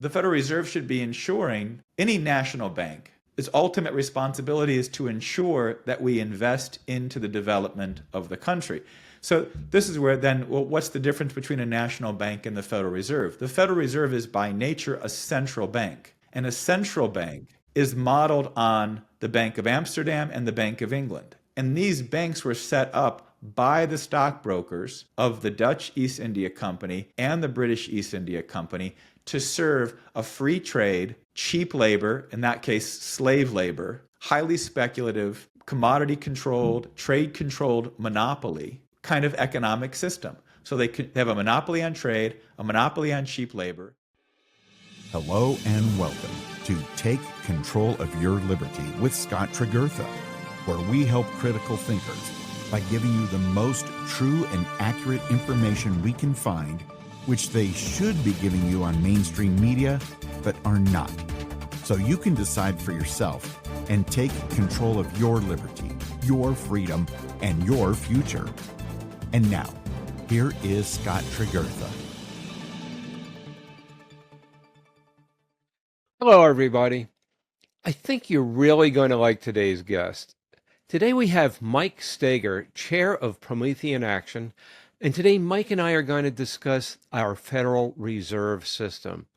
The Federal Reserve should be ensuring any national bank, its ultimate responsibility is to ensure that we invest into the development of the country. So this is where then, well, what's the difference between a national bank and the Federal Reserve? The Federal Reserve is by nature a central bank, and a central bank is modeled on the Bank of Amsterdam and the Bank of England. And these banks were set up by the stockbrokers of the Dutch East India Company and the British East India Company to serve a free trade, cheap labor, in that case, slave labor, highly speculative, commodity controlled, trade controlled monopoly kind of economic system. So they have a monopoly on trade, a monopoly on cheap labor. Hello and welcome to Take Control of Your Liberty with Scott Tregurtha, where we help critical thinkers by giving you the most true and accurate information we can find, which they should be giving you on mainstream media, but are not. So you can decide for yourself and take control of your liberty, your freedom, and your future. And now, here is Scott Tregurtha. Hello, everybody. I think you're really going to like today's guest. Today we have Mike Steger, chair of Promethean Action, and today Mike and I are going to discuss our Federal Reserve System,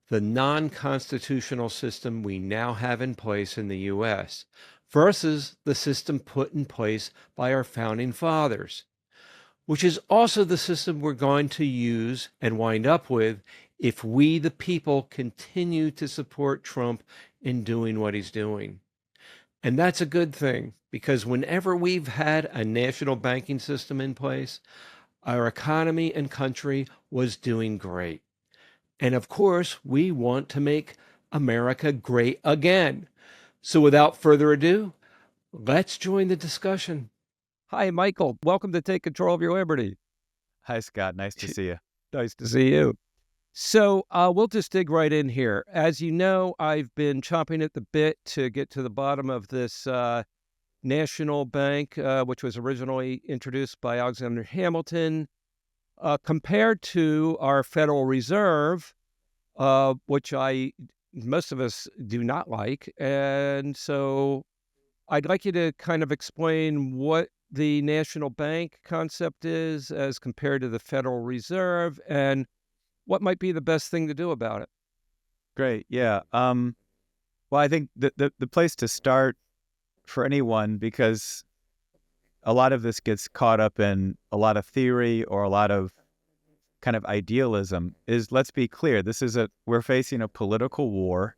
the non-constitutional system we now have in place in the U.S., versus the system put in place by our founding fathers, which is also the system we're going to use and wind up with if we, the people, continue to support Trump in doing what he's doing. And that's a good thing, because whenever we've had a national banking system in place, our economy and country was doing great. And of course, we want to make America great again. So without further ado, let's join the discussion. Hi, Michael. Welcome to Take Control of Your Liberty. Hi, Scott. Nice to see you. Nice to see you. So we'll just dig right in here. As you know, I've been chomping at the bit to get to the bottom of this national bank, which was originally introduced by Alexander Hamilton, compared to our Federal Reserve, which most of us do not like. And so I'd like you to kind of explain what the national bank concept is as compared to the Federal Reserve, and what might be the best thing to do about it. Great. Yeah. Well, I think the place to start for anyone, because a lot of this gets caught up in a lot of theory or a lot of kind of idealism, is let's be clear. We're facing a political war.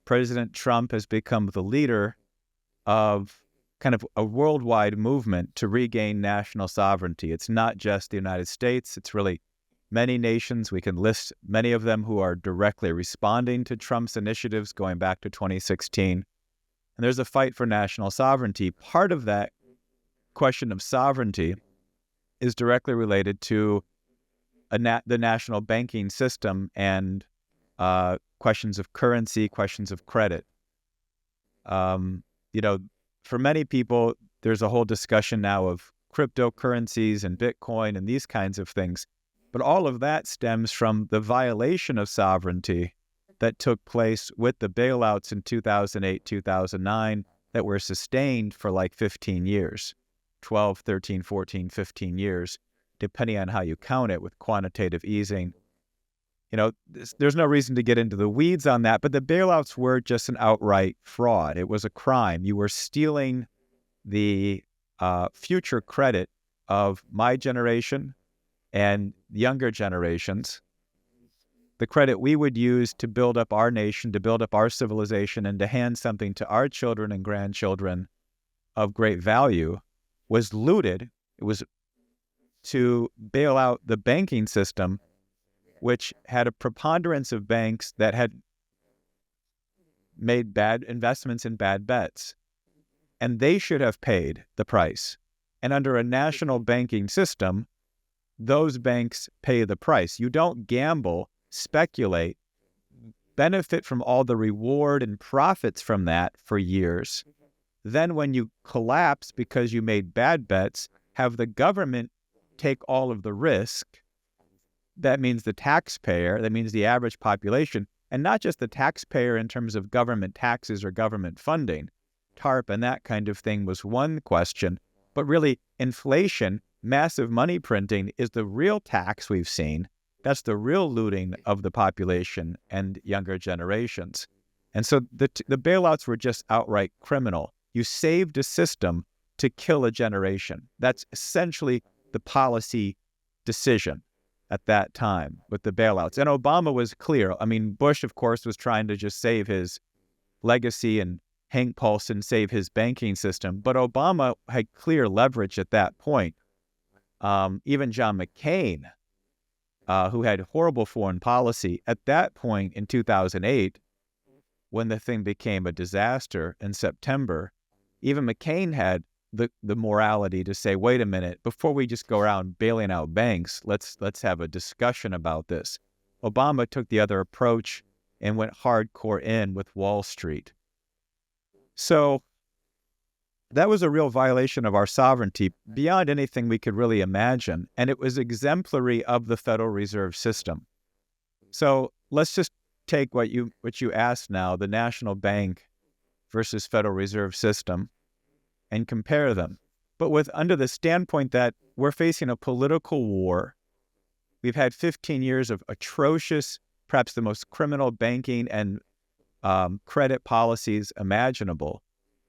President Trump has become the leader of kind of a worldwide movement to regain national sovereignty. It's not just the United States. It's really many nations. We can list many of them who are directly responding to Trump's initiatives going back to 2016. And there's a fight for national sovereignty. Part of that question of sovereignty is directly related to the national banking system and questions of currency, questions of credit. For many people, there's a whole discussion now of cryptocurrencies and Bitcoin and these kinds of things. But all of that stems from the violation of sovereignty that took place with the bailouts in 2008, 2009 that were sustained for like 15 years, 12, 13, 14, 15 years, depending on how you count it with quantitative easing. There's no reason to get into the weeds on that, but the bailouts were just an outright fraud. It was a crime. You were stealing the future credit of my generation and younger generations, the credit we would use to build up our nation, to build up our civilization, and to hand something to our children and grandchildren of great value was looted. It was to bail out the banking system, which had a preponderance of banks that had made bad investments and bad bets. And they should have paid the price. And under a national banking system, those banks pay the price. You don't gamble, speculate, benefit from all the reward and profits from that for years. Then when you collapse because you made bad bets, have the government take all of the risk that means the taxpayer, that means the average population, and not just the taxpayer in terms of government taxes or government funding. TARP and that kind of thing was one question, but really inflation, massive money printing is the real tax we've seen. That's the real looting of the population and younger generations. And so the bailouts were just outright criminal. You saved a system to kill a generation. That's essentially the policy decision at that time with the bailouts. And Obama was clear. I mean, Bush, of course, was trying to just save his legacy and Hank Paulson save his banking system. But Obama had clear leverage at that point. Even John McCain, who had horrible foreign policy, at that point in 2008, when the thing became a disaster in September, even McCain had the morality to say, wait a minute, before we just go around bailing out banks, let's have a discussion about this. Obama took the other approach and went hardcore in with Wall Street. So that was a real violation of our sovereignty beyond anything we could really imagine, and it was exemplary of the Federal Reserve System. So let's just take what you asked now, the national bank versus Federal Reserve System, and compare them. But with under the standpoint that we're facing a political war, we've had 15 years of atrocious, perhaps the most criminal banking and credit policies imaginable.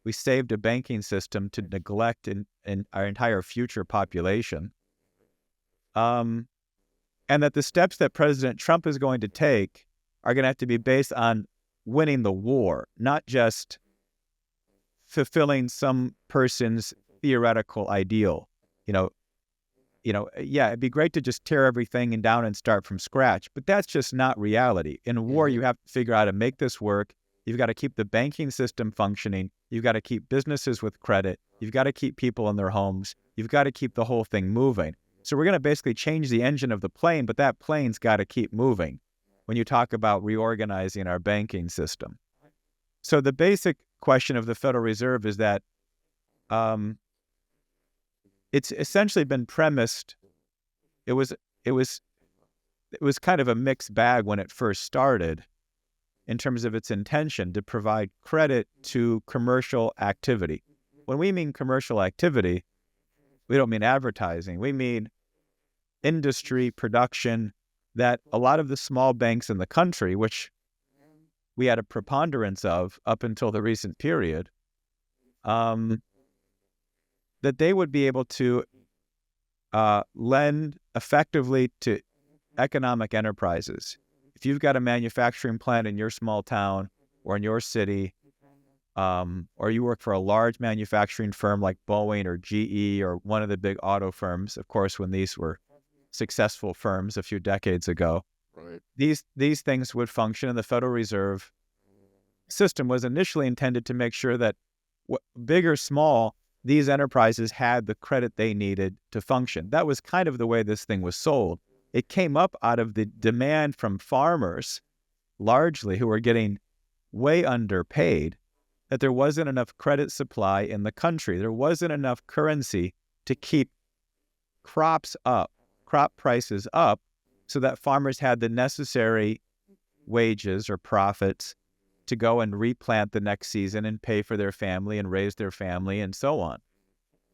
We saved a banking system to neglect in our entire future population. And that the steps that President Trump is going to take are going to have to be based on winning the war, not just fulfilling some person's theoretical ideal. Yeah, it'd be great to just tear everything down and start from scratch, but that's just not reality. In a war, you have to figure out how to make this work. You've got to keep the banking system functioning. You've got to keep businesses with credit. You've got to keep people in their homes. You've got to keep the whole thing moving. So we're going to basically change the engine of the plane, but that plane's got to keep moving when you talk about reorganizing our banking system. So the basic question of the Federal Reserve is that it's essentially been premised. It was kind of a mixed bag when it first started in terms of its intention to provide credit to commercial activity. When we mean commercial activity, we don't mean advertising. We mean industry, production, that a lot of the small banks in the country, which we had a preponderance of up until the recent period, that they would be able to lend effectively to economic enterprises. If you've got a manufacturing plant in your small town or in your city, or you work for a large manufacturing firm like Boeing or GE or one of the big auto firms, of course, when these were successful firms a few decades ago, right, these things would function, and the Federal Reserve System was initially intended to make sure that big or small, these enterprises had the credit they needed to function. That was kind of the way this thing was sold. It came up out of the demand from farmers, largely, who were getting way underpaid, that there wasn't enough credit supply in the country. There wasn't enough currency to keep crops up, crop prices up, so that farmers had the necessary wages or profits to go and replant the next season and pay for their family and raise their family and so on,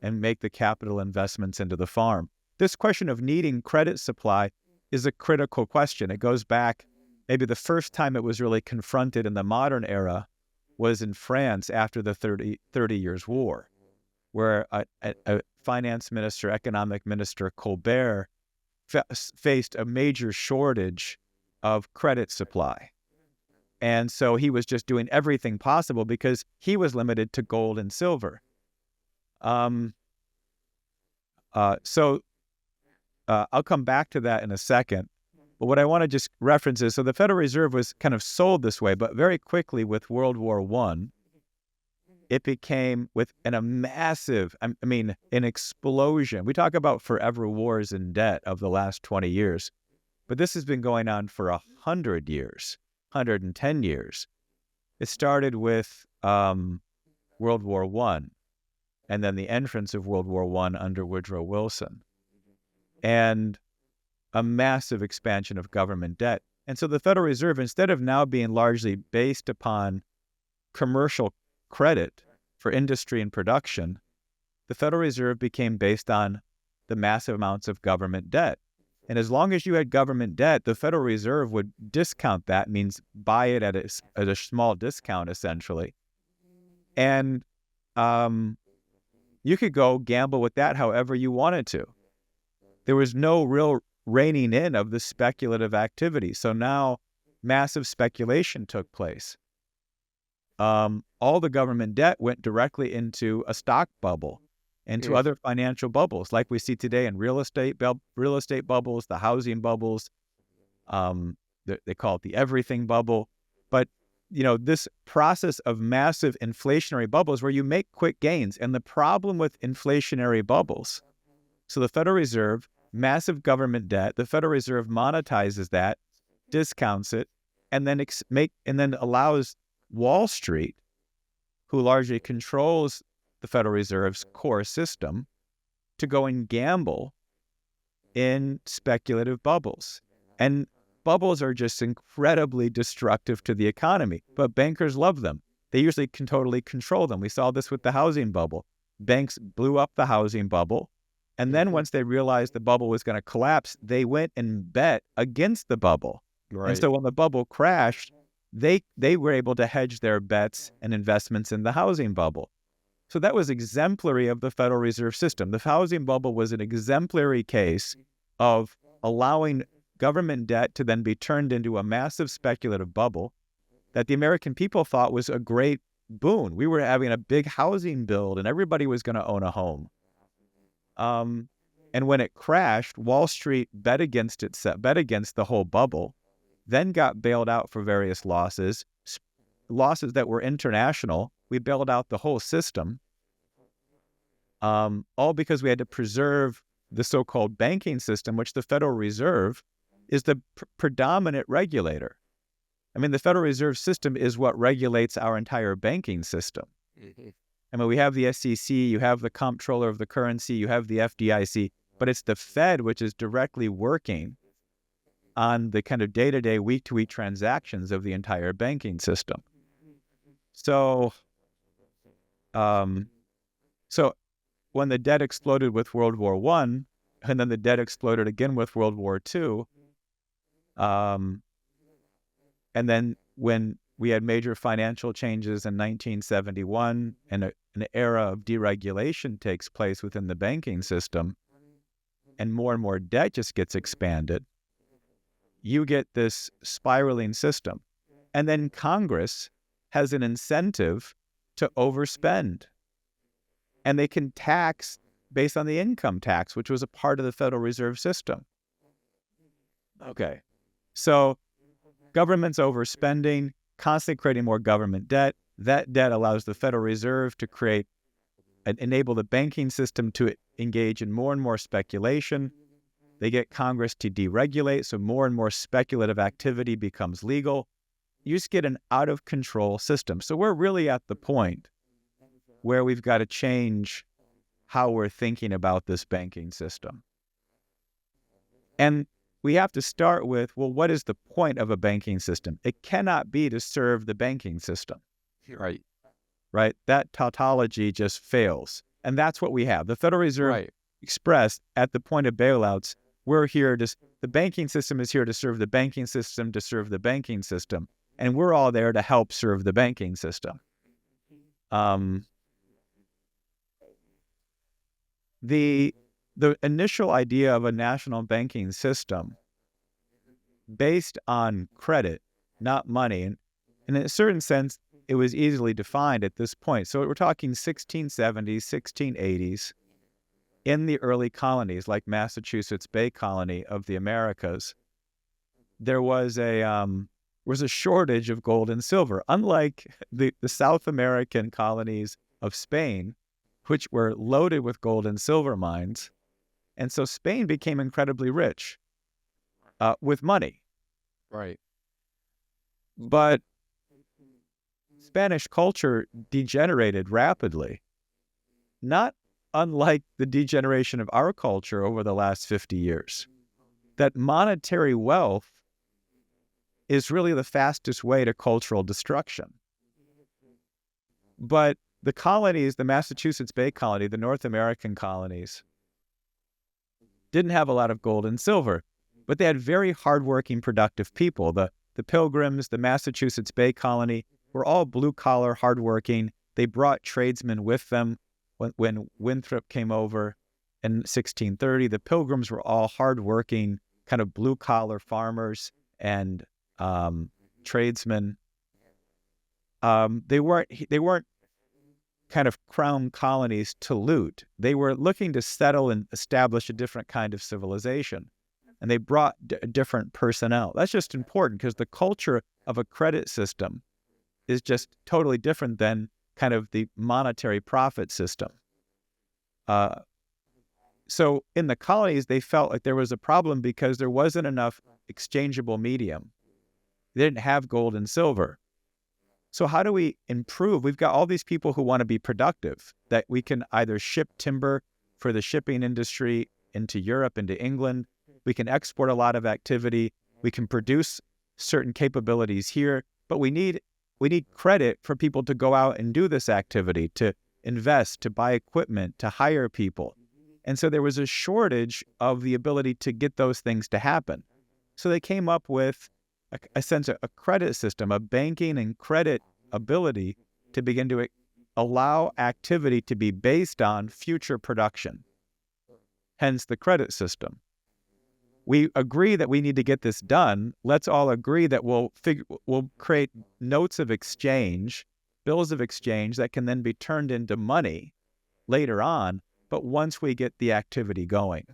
and make the capital investments into the farm. This question of needing credit supply is a critical question. It goes back, maybe the first time it was really confronted in the modern era was in France after the 30 Years' War, where a finance minister, economic minister, Colbert, faced a major shortage of credit supply. And so he was just doing everything possible because he was limited to gold and silver. I'll come back to that in a second. But what I want to just reference is, so the Federal Reserve was kind of sold this way, but very quickly with World War I, it became a massive, an explosion. We talk about forever wars in debt of the last 20 years, but this has been going on for 100 years, 110 years. It started with World War I, and then the entrance of World War I under Woodrow Wilson. And a massive expansion of government debt. And so the Federal Reserve, instead of now being largely based upon commercial credit for industry and production, the Federal Reserve became based on the massive amounts of government debt. And as long as you had government debt, the Federal Reserve would discount that, means buy it at a small discount, essentially. And you could go gamble with that however you wanted to. There was no real reining in of the speculative activity. So now massive speculation took place. All the government debt went directly into a stock bubble, into other financial bubbles, like we see today in real estate bubbles, the housing bubbles. They call it the everything bubble. But this process of massive inflationary bubbles where you make quick gains. And the problem with inflationary bubbles, so the Federal Reserve, massive government debt, the Federal Reserve monetizes that, discounts it, and then allows Wall Street, who largely controls the Federal Reserve's core system, to go and gamble in speculative bubbles. And bubbles are just incredibly destructive to the economy, but bankers love them. They usually can totally control them. We saw this with the housing bubble. Banks blew up the housing bubble, and then once they realized the bubble was going to collapse, they went and bet against the bubble. Right. And so when the bubble crashed, they were able to hedge their bets and investments in the housing bubble. So that was exemplary of the Federal Reserve System. The housing bubble was an exemplary case of allowing government debt to then be turned into a massive speculative bubble that the American people thought was a great boon. We were having a big housing build and everybody was going to own a home. And when it crashed, Wall Street bet against the whole bubble, then got bailed out for various losses that were international. We bailed out the whole system, all because we had to preserve the so-called banking system, which the Federal Reserve is the predominant regulator. I mean, the Federal Reserve System is what regulates our entire banking system. Mm-hmm. I mean, we have the SEC, you have the comptroller of the currency, you have the FDIC, but it's the Fed which is directly working on the kind of day-to-day, week-to-week transactions of the entire banking system. So when the debt exploded with World War I, and then the debt exploded again with World War II, and then when we had major financial changes in 1971 and an era of deregulation takes place within the banking system, and more debt just gets expanded, you get this spiraling system. And then Congress has an incentive to overspend. And they can tax based on the income tax, which was a part of the Federal Reserve System. Okay. So government's overspending, constantly creating more government debt. That debt allows the Federal Reserve to create and enable the banking system to engage in more and more speculation. They get Congress to deregulate, so more and more speculative activity becomes legal. You just get an out-of-control system. So we're really at the point where we've got to change how we're thinking about this banking system. And we have to start with, well, what is the point of a banking system? It cannot be to serve the banking system. Right. Right? That tautology just fails. And that's what we have. The Federal Reserve expressed at the point of bailouts, the banking system is here to serve the banking system, to serve the banking system. And we're all there to help serve the banking system. The initial idea of a national banking system based on credit, not money, and in a certain sense, it was easily defined at this point. So we're talking 1670s, 1680s, in the early colonies like Massachusetts Bay Colony of the Americas, there was a shortage of gold and silver, unlike the South American colonies of Spain, which were loaded with gold and silver mines. And so Spain became incredibly rich with money. Right. But Spanish culture degenerated rapidly, not unlike the degeneration of our culture over the last 50 years. that monetary wealth is really the fastest way to cultural destruction. But the colonies, the Massachusetts Bay Colony, the North American colonies, didn't have a lot of gold and silver, but they had very hardworking, productive people. The Pilgrims, the Massachusetts Bay Colony, were all blue-collar, hardworking. They brought tradesmen with them when Winthrop came over in 1630. The Pilgrims were all hardworking, kind of blue-collar farmers and tradesmen. They weren't kind of crown colonies to loot. They were looking to settle and establish a different kind of civilization. And they brought different personnel. That's just important because the culture of a credit system is just totally different than kind of the monetary profit system. So in the colonies, they felt like there was a problem because there wasn't enough exchangeable medium. They didn't have gold and silver. So how do we improve? We've got all these people who want to be productive, that we can either ship timber for the shipping industry into Europe, into England. We can export a lot of activity. We can produce certain capabilities here, but we need credit for people to go out and do this activity, to invest, to buy equipment, to hire people. And so there was a shortage of the ability to get those things to happen. So they came up with a credit system, a banking and credit ability to begin to allow activity to be based on future production, hence the credit system. We agree that we need to get this done. Let's all agree that we'll create notes of exchange, bills of exchange that can then be turned into money later on, but once we get the activity going.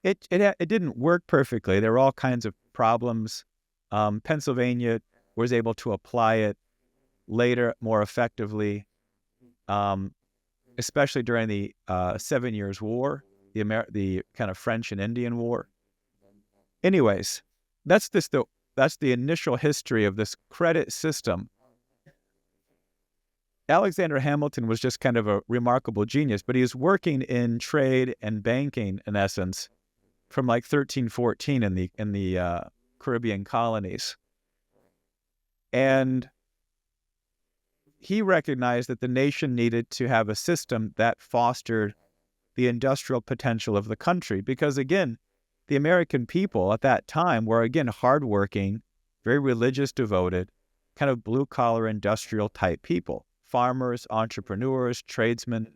It didn't work perfectly. There were all kinds of problems. Pennsylvania was able to apply it later more effectively, especially during the 7 Years' War, the kind of French and Indian War. Anyways, that's the initial history of this credit system. Alexander Hamilton was just kind of a remarkable genius, but he was working in trade and banking, in essence, from like 1314 in the Caribbean colonies. And he recognized that the nation needed to have a system that fostered the industrial potential of the country. Because again, the American people at that time were, again, hardworking, very religious, devoted, kind of blue-collar industrial type people. Farmers, entrepreneurs, tradesmen.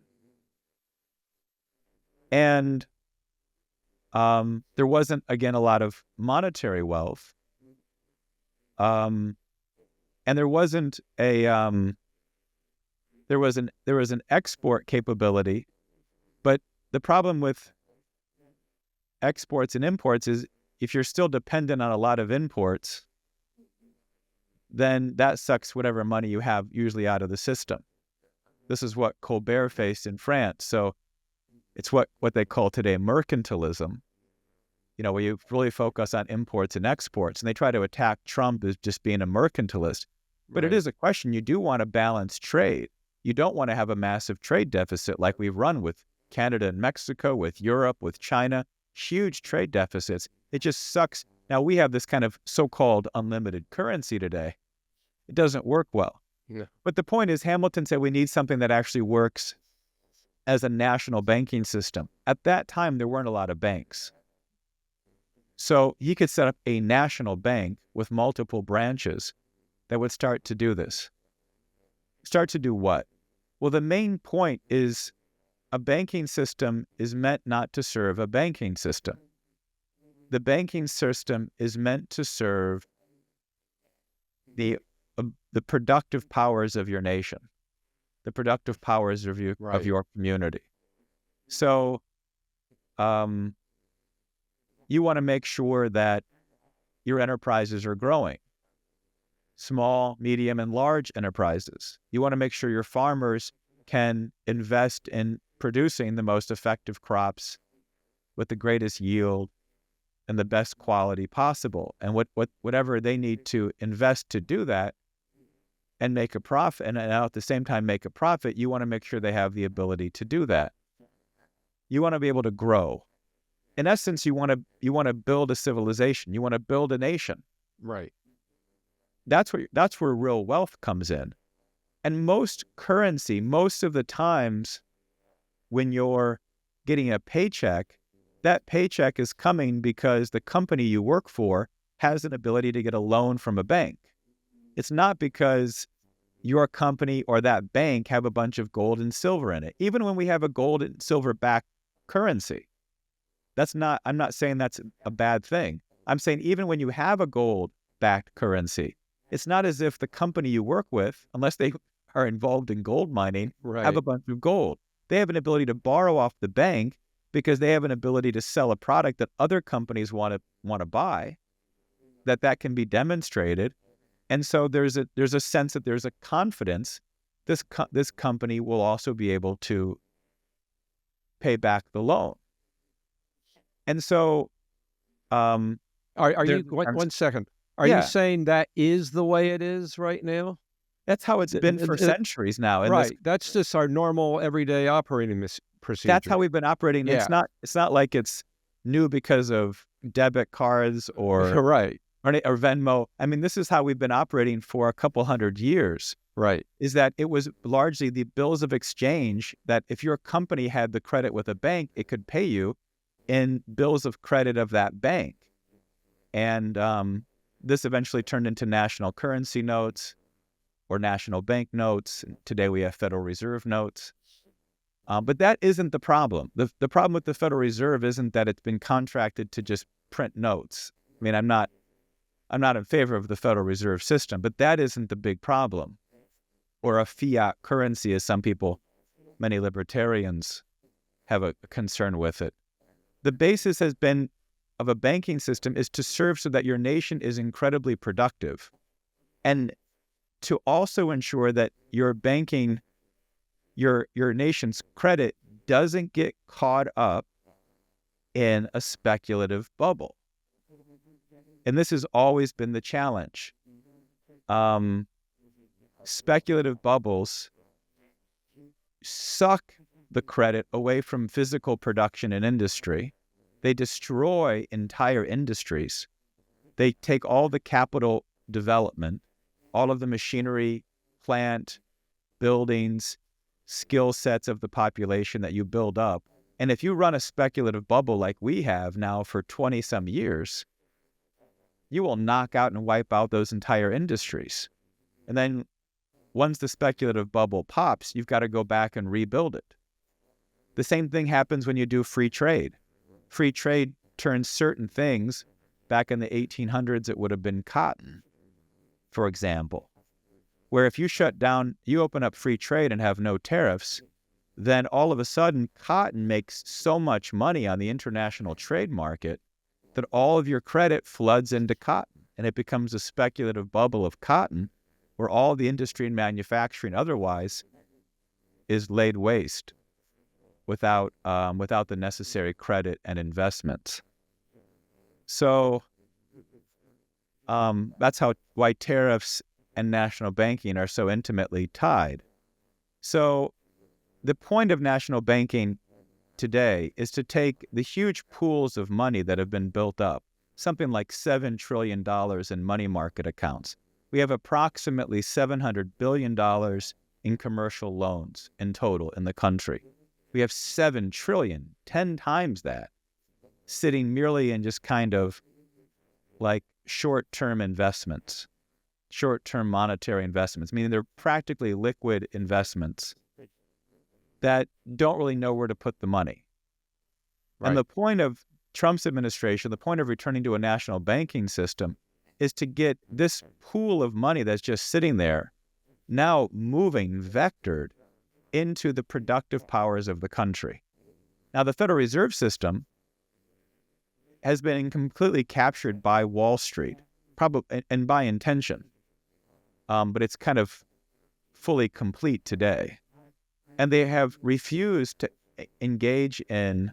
And there wasn't, again, a lot of monetary wealth. And there wasn't there was an export capability, but the problem with exports and imports is if you're still dependent on a lot of imports, then that sucks whatever money you have usually out of the system. This is what Colbert faced in France. So it's what they call today mercantilism, where you really focus on imports and exports. And they try to attack Trump as just being a mercantilist. But It is a question. You do want to balance trade. You don't want to have a massive trade deficit like we've run with Canada and Mexico, with Europe, with China, huge trade deficits. It just sucks. Now we have this kind of so-called unlimited currency today. It doesn't work well. Yeah. But the point is, Hamilton said we need something that actually works as a national banking system. At that time, there weren't a lot of banks. So he could set up a national bank with multiple branches that would start to do this. Start to do what? Well, the main point is a banking system is meant not to serve a banking system. The banking system is meant to serve the productive powers of your nation, the productive powers of your community. So you want to make sure that your enterprises are growing, small, medium, and large enterprises. You want to make sure your farmers can invest in producing the most effective crops with the greatest yield and the best quality possible. And whatever they need to invest to do that and make a profit, and at the same time make a profit, you want to make sure they have the ability to do that. You want to be able to grow. in essence, you want to build a civilization. You want to build a nation. Right. That's where real wealth comes in. And most of the times when you're getting a paycheck, that paycheck is coming because the company you work for has an ability to get a loan from a bank. It's not because your company or that bank have a bunch of gold and silver in it. Even when we have a gold and silver backed currency, I'm not saying that's a bad thing. I'm saying even when you have a gold backed currency, it's not as if the company you work with, unless they are involved in gold mining, have a bunch of gold. They have an ability to borrow off the bank because they have an ability to sell a product that other companies want to buy, that can be demonstrated. And so there's a sense that there's a confidence this company will also be able to pay back the loan. And so, are you one second? Are you saying that is the way it is right now? That's how it's been for centuries now. Right. That's just our normal everyday operating procedure. That's how we've been operating. Yeah. It's not like it's new because of debit cards or Venmo. I mean, this is how we've been operating for a couple hundred years. Right. Is that it was largely the bills of exchange that if your company had the credit with a bank, it could pay you in bills of credit of that bank. And this eventually turned into national currency notes or national bank notes. Today we have Federal Reserve notes. But that isn't the problem. The problem with the Federal Reserve isn't that it's been contracted to just print notes. I mean, I'm not in favor of the Federal Reserve System, but that isn't the big problem. Or a fiat currency, as many libertarians have a concern with it. The basis has been of a banking system is to serve so that your nation is incredibly productive, and to also ensure that your banking, your nation's credit doesn't get caught up in a speculative bubble. And this has always been the challenge. Speculative bubbles suck the credit away from physical production and industry. They destroy entire industries. They take all the capital development, all of the machinery, plant, buildings, skill sets of the population that you build up. And if you run a speculative bubble like we have now for 20 some years, you will knock out and wipe out those entire industries. And then once the speculative bubble pops, you've got to go back and rebuild it. The same thing happens when you do free trade. Free trade turns certain things, back in the 1800s, it would have been cotton, for example, where if you shut down, you open up free trade and have no tariffs, then all of a sudden cotton makes so much money on the international trade market that all of your credit floods into cotton, and it becomes a speculative bubble of cotton where all the industry and manufacturing otherwise is laid waste without the necessary credit and investments. So that's why tariffs and national banking are so intimately tied. So the point of national banking today is to take the huge pools of money that have been built up, something like $7 trillion in money market accounts. We have approximately $700 billion in commercial loans in total in the country. We have 7 trillion, 10 times that, sitting merely in just kind of like short-term investments, short-term monetary investments, meaning they're practically liquid investments that don't really know where to put the money. Right. And the point of Trump's administration, the point of returning to a national banking system, is to get this pool of money that's just sitting there now moving, vectored into the productive powers of the country. Now, the Federal Reserve System has been completely captured by Wall Street, probably, and by intention. But it's kind of fully complete today. And they have refused to engage in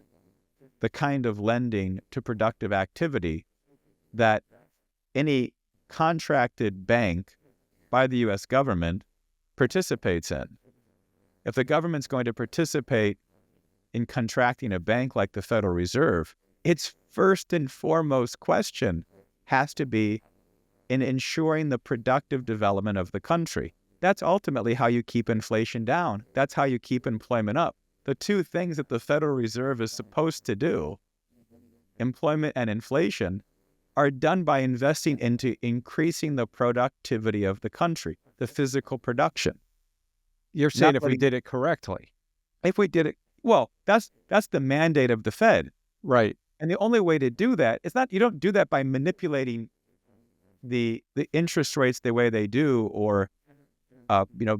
the kind of lending to productive activity that any contracted bank by the U.S. government participates in. If the government's going to participate in contracting a bank like the Federal Reserve, its first and foremost question has to be in ensuring the productive development of the country. That's ultimately how you keep inflation down. That's how you keep employment up. The two things that the Federal Reserve is supposed to do, employment and inflation, are done by investing into increasing the productivity of the country, the physical production. You're saying Not if we letting- did it correctly. If we did it, well, that's the mandate of the Fed. Right. And the only way to do that is not, you don't do that by manipulating the interest rates the way they do, or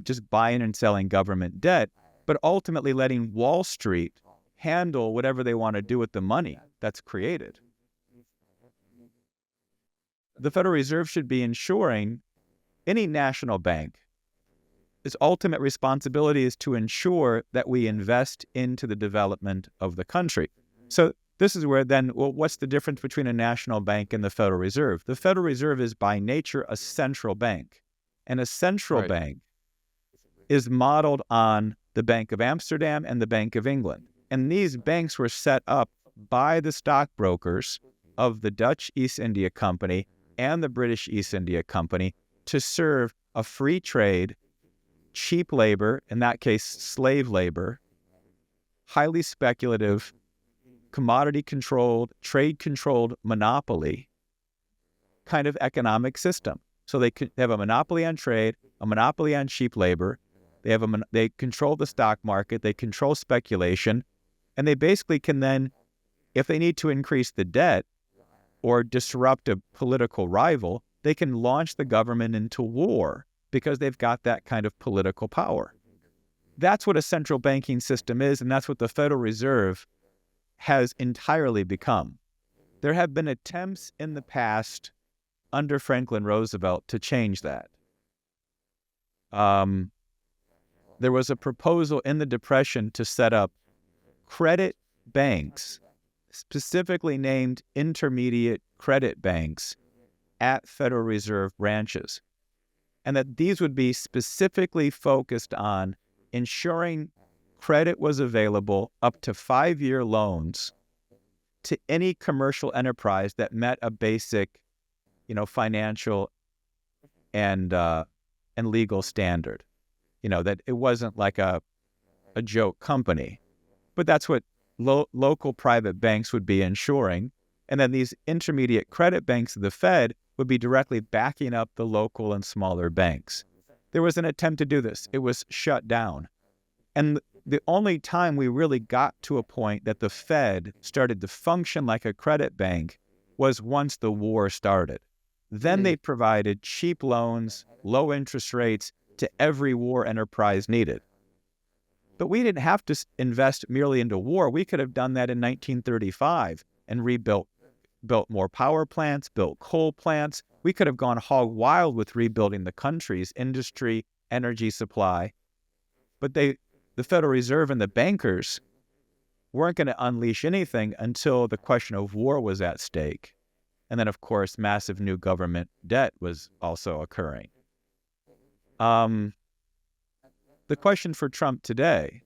just buying and selling government debt, but ultimately letting Wall Street handle whatever they want to do with the money that's created. The Federal Reserve should be ensuring any national bank, its ultimate responsibility is to ensure that we invest into the development of the country. So this is where then, well, what's the difference between a national bank and the Federal Reserve? The Federal Reserve is by nature a central bank. And a central Right. bank is modeled on the Bank of Amsterdam and the Bank of England. And these banks were set up by the stockbrokers of the Dutch East India Company and the British East India Company to serve a free trade, cheap labor, in that case, slave labor, highly speculative, commodity-controlled, trade-controlled monopoly kind of economic system. So they have a monopoly on trade, a monopoly on cheap labor. They control the stock market, they control speculation, and they basically can then, if they need to increase the debt or disrupt a political rival, they can launch the government into war because they've got that kind of political power. That's what a central banking system is, and that's what the Federal Reserve has entirely become. There have been attempts in the past under Franklin Roosevelt to change that. There was a proposal in the Depression to set up credit banks, specifically named intermediate credit banks, at Federal Reserve branches, and that these would be specifically focused on ensuring credit was available up to 5-year loans to any commercial enterprise that met a basic, financial and legal standard. That it wasn't like a joke company, but that's what local private banks would be ensuring. And then these intermediate credit banks of the Fed would be directly backing up the local and smaller banks. There was an attempt to do this. It was shut down. And the only time we really got to a point that the Fed started to function like a credit bank was once the war started. Then they provided cheap loans, low interest rates to every war enterprise needed. But we didn't have to invest merely into war. We could have done that in 1935 and built more power plants, built coal plants. We could have gone hog wild with rebuilding the country's industry, energy supply. But the Federal Reserve and the bankers weren't going to unleash anything until the question of war was at stake. And then, of course, massive new government debt was also occurring. The question for Trump today,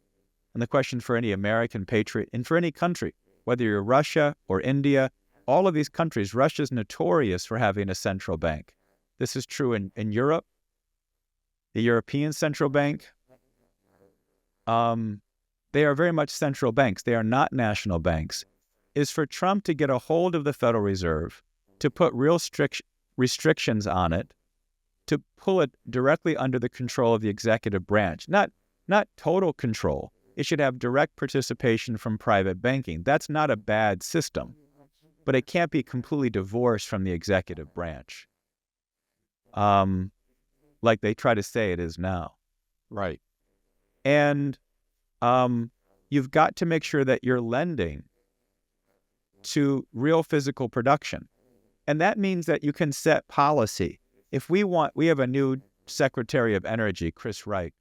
and the question for any American patriot, and for any country, whether you're Russia or India, all of these countries, Russia's notorious for having a central bank. This is true in Europe, the European Central Bank. They are very much central banks. They are not national banks. Is for Trump to get a hold of the Federal Reserve, to put real restrictions on it, to pull it directly under the control of the executive branch. Not total control. It should have direct participation from private banking. That's not a bad system, but it can't be completely divorced from the executive branch, like they try to say it is now. Right. And you've got to make sure that you're lending to real physical production. And that means that you can set policy. If we have a new Secretary of Energy, Chris Wright,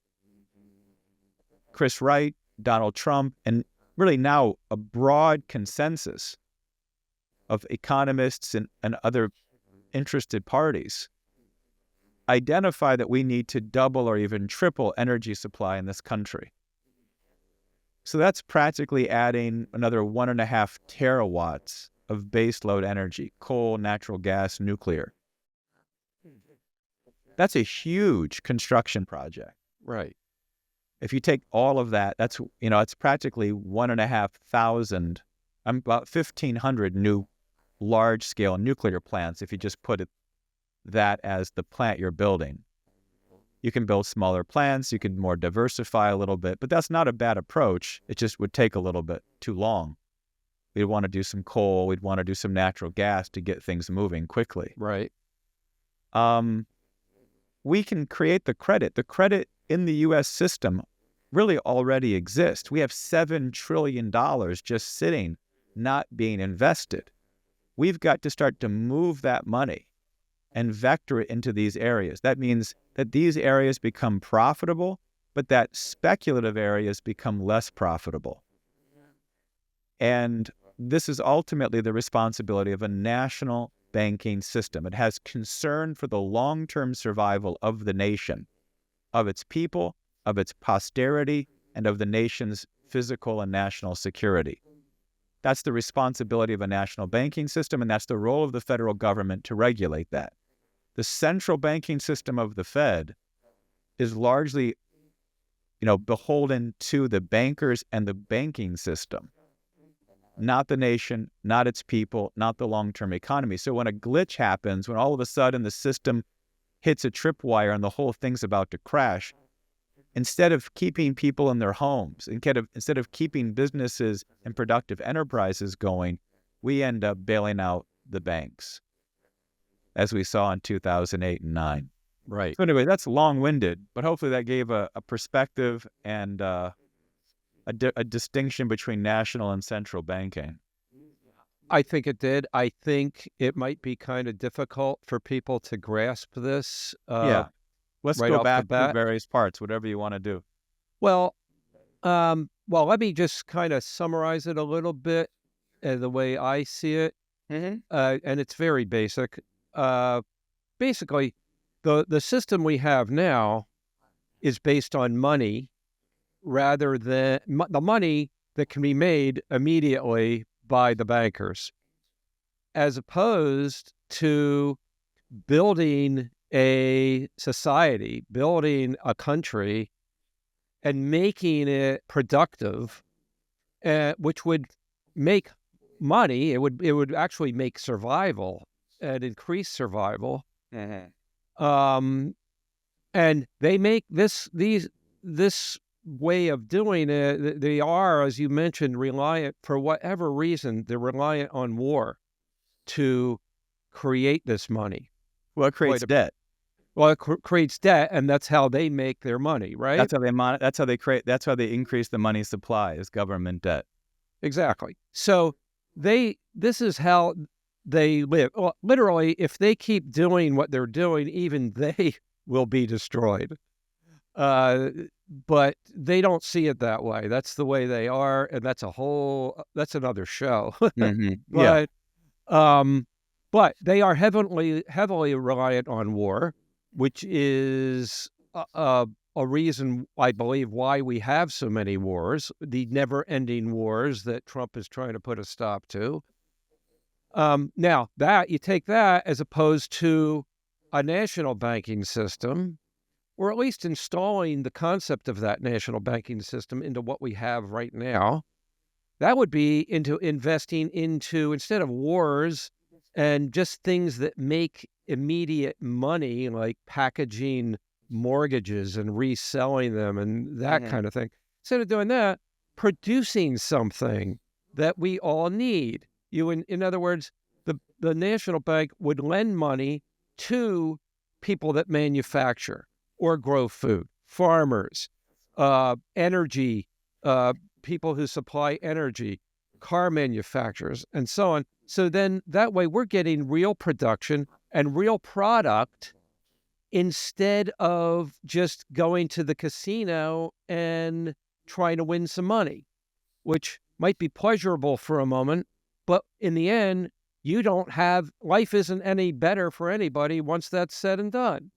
Donald Trump, and really now a broad consensus of economists and other interested parties identify that we need to double or even triple energy supply in this country. So that's practically adding another 1.5 terawatts of baseload energy, coal, natural gas, nuclear. That's a huge construction project. Right. If you take all of that, that's, it's practically 1,500, about 1,500 new large-scale nuclear plants if you just put that as the plant you're building. You can build smaller plants, you can more diversify a little bit, but that's not a bad approach. It just would take a little bit too long. We'd want to do some coal, we'd want to do some natural gas to get things moving quickly. Right. We can create the credit. The credit in the U.S. system really already exists. We have $7 trillion just sitting, not being invested. We've got to start to move that money and vector it into these areas. That means that these areas become profitable, but that speculative areas become less profitable. And this is ultimately the responsibility of a national banking system. It has concern for the long-term survival of the nation, of its people, of its posterity, and of the nation's physical and national security. That's the responsibility of a national banking system, and that's the role of the federal government to regulate that. The central banking system of the Fed is largely, beholden to the bankers and the banking system, not the nation, not its people, not the long-term economy. So when a glitch happens, when all of a sudden the system hits a tripwire and the whole thing's about to crash, instead of keeping people in their homes, instead of keeping businesses and productive enterprises going, we end up bailing out the banks, as we saw in 2008 and 2009. Right. So anyway, that's long-winded, but hopefully that gave a perspective and a distinction between national and central banking. I think it did. I think it might be kind of difficult for people to grasp this. Yeah. Let's right go off back the bat. to various parts, whatever you want to do. Well, let me just kind of summarize it a little bit the way I see it. Mm-hmm. And it's very basic. Basically, the system we have now is based on money rather than the money that can be made immediately by the bankers, as opposed to building a society, building a country, and making it productive, which would make money. It would actually make survival and increase survival. Mm-hmm. And they make this way of doing it. They are, as you mentioned, reliant, for whatever reason, they're reliant on war to create this money. Well, it creates debt. Well, it creates debt, and that's how they make their money, right? That's how they increase the money supply, is government debt. Exactly. So this is how they live. Well, literally, if they keep doing what they're doing, even they will be destroyed. But they don't see it that way. That's the way they are, and that's another show. Mm-hmm. Yeah. But they are heavily reliant on war, which is a reason, I believe, why we have so many wars, the never-ending wars that Trump is trying to put a stop to. Now, you take that as opposed to a national banking system, or at least installing the concept of that national banking system into what we have right now. That would be into investing into, instead of wars and just things that make immediate money, like packaging mortgages and reselling them and that kind of thing. Instead of doing that, producing something that we all need. In other words, the National Bank would lend money to people that manufacture or grow food, farmers, energy, people who supply energy, car manufacturers, and so on. So then that way we're getting real production and real product instead of just going to the casino and trying to win some money, which might be pleasurable for a moment, but in the end, life isn't any better for anybody once that's said and done.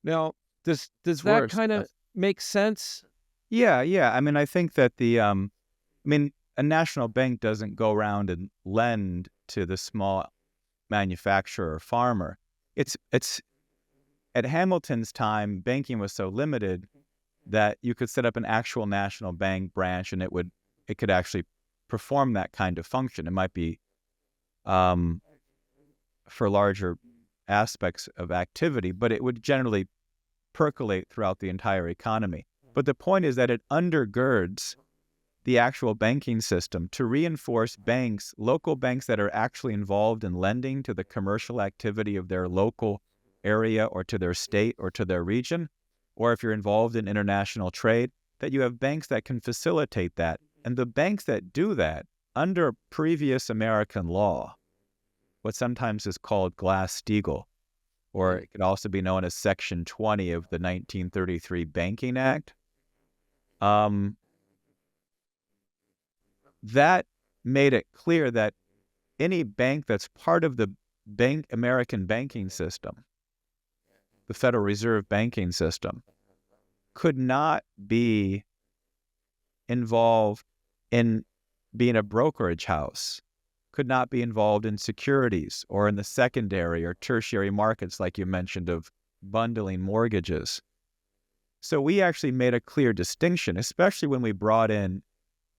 Now, does that kind of make sense? Yeah. I mean, I think that a national bank doesn't go around and lend to the small manufacturer or farmer. It's at Hamilton's time, banking was so limited that you could set up an actual national bank branch and it could actually perform that kind of function. It might be for larger aspects of activity, but it would generally percolate throughout the entire economy. But the point is that it undergirds the actual banking system to reinforce banks, local banks that are actually involved in lending to the commercial activity of their local area or to their state or to their region, or if you're involved in international trade, that you have banks that can facilitate that. And the banks that do that under previous American law, what sometimes is called Glass-Steagall, or it could also be known as Section 20 of the 1933 Banking Act, that made it clear that any bank that's part of the American banking system, the Federal Reserve banking system, could not be involved in being a brokerage house, could not be involved in securities or in the secondary or tertiary markets like you mentioned of bundling mortgages. So we actually made a clear distinction, especially when we brought in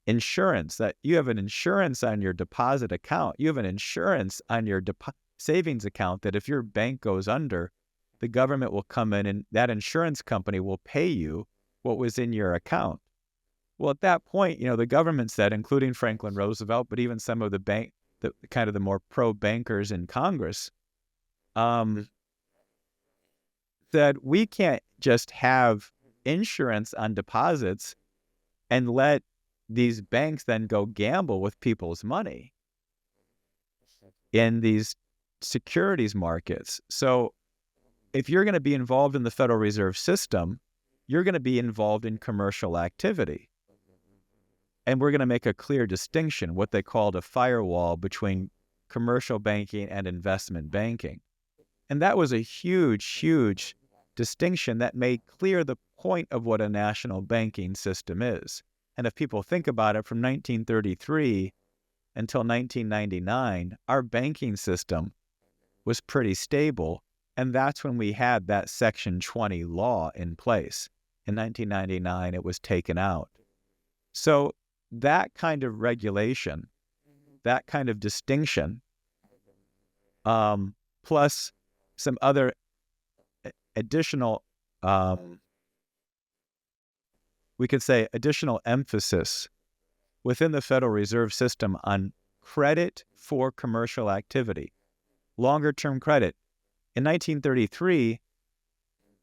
insurance, that you have an insurance on your deposit account. You have an insurance on your savings account that if your bank goes under, the government will come in and that insurance company will pay you what was in your account. Well, at that point, the government said, including Franklin Roosevelt, but even some of the kind of the more pro-bankers in Congress, said we can't just have insurance on deposits and let these banks then go gamble with people's money in these securities markets. So if you're going to be involved in the Federal Reserve System, you're going to be involved in commercial activity. And we're going to make a clear distinction, what they called a firewall between commercial banking and investment banking. And that was a huge, huge distinction that made clear the point of what a national banking system is. And if people think about it, from 1933 until 1999, our banking system was pretty stable. And that's when we had that Section 20 law in place. In 1999, it was taken out. So that kind of regulation, that kind of distinction, plus some other additional, we could say additional emphasis within the Federal Reserve System on credit for commercial activity, longer-term credit. In 1933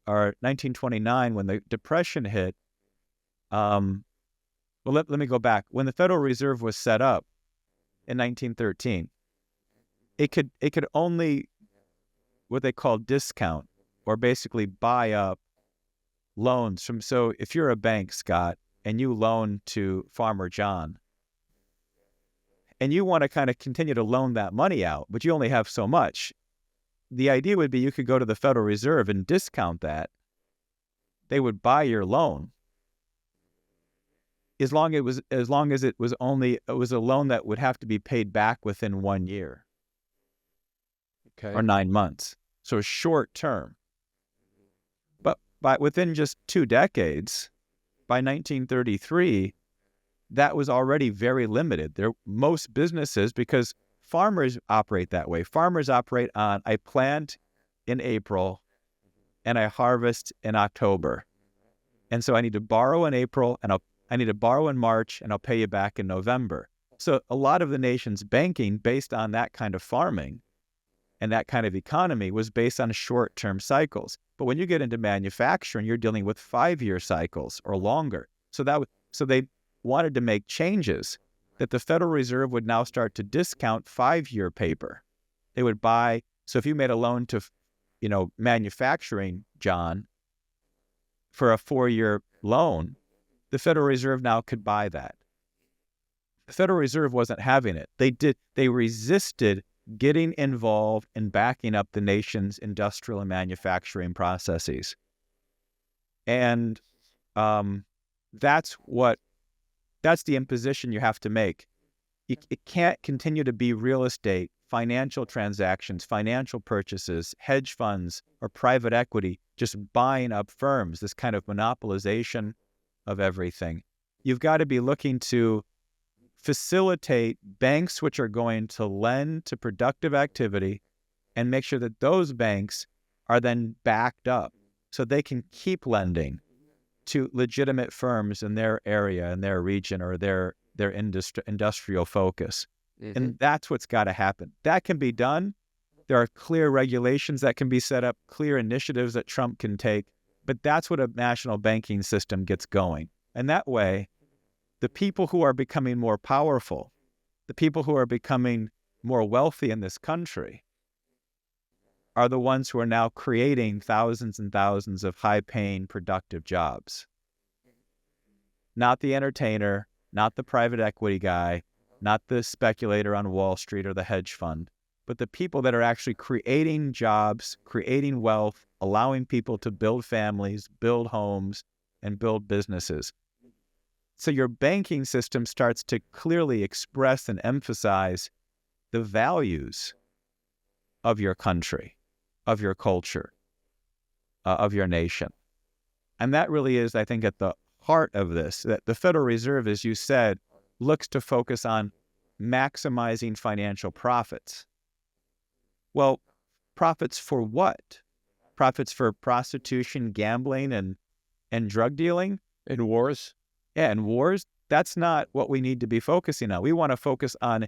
or 1929, when the Depression hit, let me go back. When the Federal Reserve was set up in 1913, it could only what they call discount, or basically buy up loans from. So if you're a bank, Scott, and you loan to Farmer John, and you want to kind of continue to loan that money out, but you only have so much, the idea would be you could go to the Federal Reserve and discount that. They would buy your loan as long as it was a loan that would have to be paid back within 1 year, Okay. or 9 months. So short term. But within just 2 decades, by 1933, that was already very limited. Most businesses, because farmers operate that way. Farmers operate on, I plant in April and I harvest in October. And so I need to borrow in April and I need to borrow in March and I'll pay you back in November. So a lot of the nation's banking based on that kind of farming and that kind of economy was based on short-term cycles. But when you get into manufacturing, you're dealing with 5-year cycles or longer. So they wanted to make changes that the Federal Reserve would now start to discount 5-year paper. They would buy, so if you made a loan to, manufacturing, John, for a 4-year loan, the Federal Reserve now could buy that. The Federal Reserve wasn't having it. They resisted getting involved in backing up the nation's industrial and manufacturing processes. And That's the imposition you have to make. It can't continue to be real estate, financial transactions, financial purchases, hedge funds, or private equity just buying up firms, this kind of monopolization of everything. You've got to be looking to facilitate banks which are going to lend to productive activity and make sure that those banks are then backed up so they can keep lending to legitimate firms in their area, in their region, or their industrial focus. And that's what's got to happen. That can be done. There are clear regulations that can be set up, clear initiatives that Trump can take, but that's what a national banking system gets going. And that way, the people who are becoming more powerful, the people who are becoming more wealthy in this country, are the ones who are now creating thousands and thousands of high-paying, productive jobs. Not the entertainer, not the private equity guy, not the speculator on Wall Street or the hedge fund, but the people that are actually creating jobs, creating wealth, allowing people to build families, build homes, and build businesses. So your banking system starts to clearly express and emphasize the values of your country, of your culture, of your nation. And that really is, I think, at the heart of this, that the Federal Reserve, as you said, looks to focus on maximizing financial profits. Well, profits for what? Profits for prostitution, gambling, and drug dealing? And wars? Yeah, and wars. That's not what we need to be focusing on. We want to focus on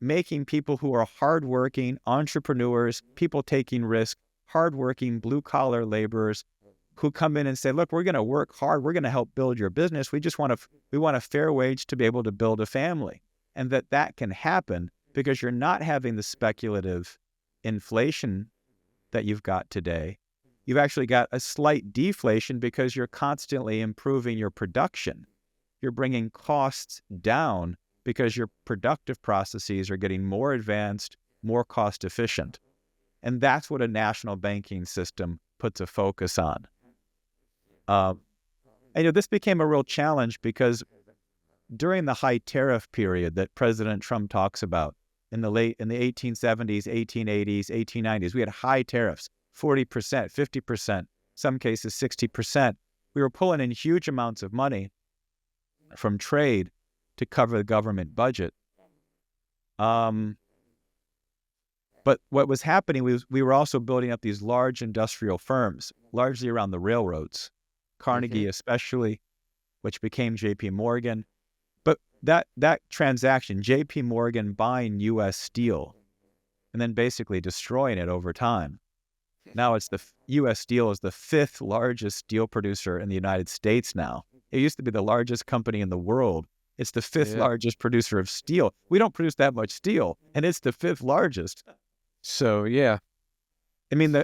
making people who are hardworking, entrepreneurs, people taking risk, hardworking, blue-collar laborers who come in and say, look, we're going to work hard. We're going to help build your business. We want a fair wage to be able to build a family. And that can happen because you're not having the speculative inflation that you've got today. You've actually got a slight deflation because you're constantly improving your production. You're bringing costs down because your productive processes are getting more advanced, more cost efficient. And that's what a national banking system puts a focus on. This became a real challenge because during the high tariff period that President Trump talks about in the 1870s, 1880s, 1890s, we had high tariffs, 40%, 50%, some cases 60%. We were pulling in huge amounts of money from trade to cover the government budget. But what was happening was we were also building up these large industrial firms, largely around the railroads, Carnegie especially, which became J.P. Morgan. But that transaction, J.P. Morgan buying U.S. Steel and then basically destroying it over time. Now U.S. Steel is the fifth largest steel producer in the United States now. It used to be the largest company in the world. It's the fifth largest producer of steel. We don't produce that much steel, and it's the fifth largest. So, yeah. I mean,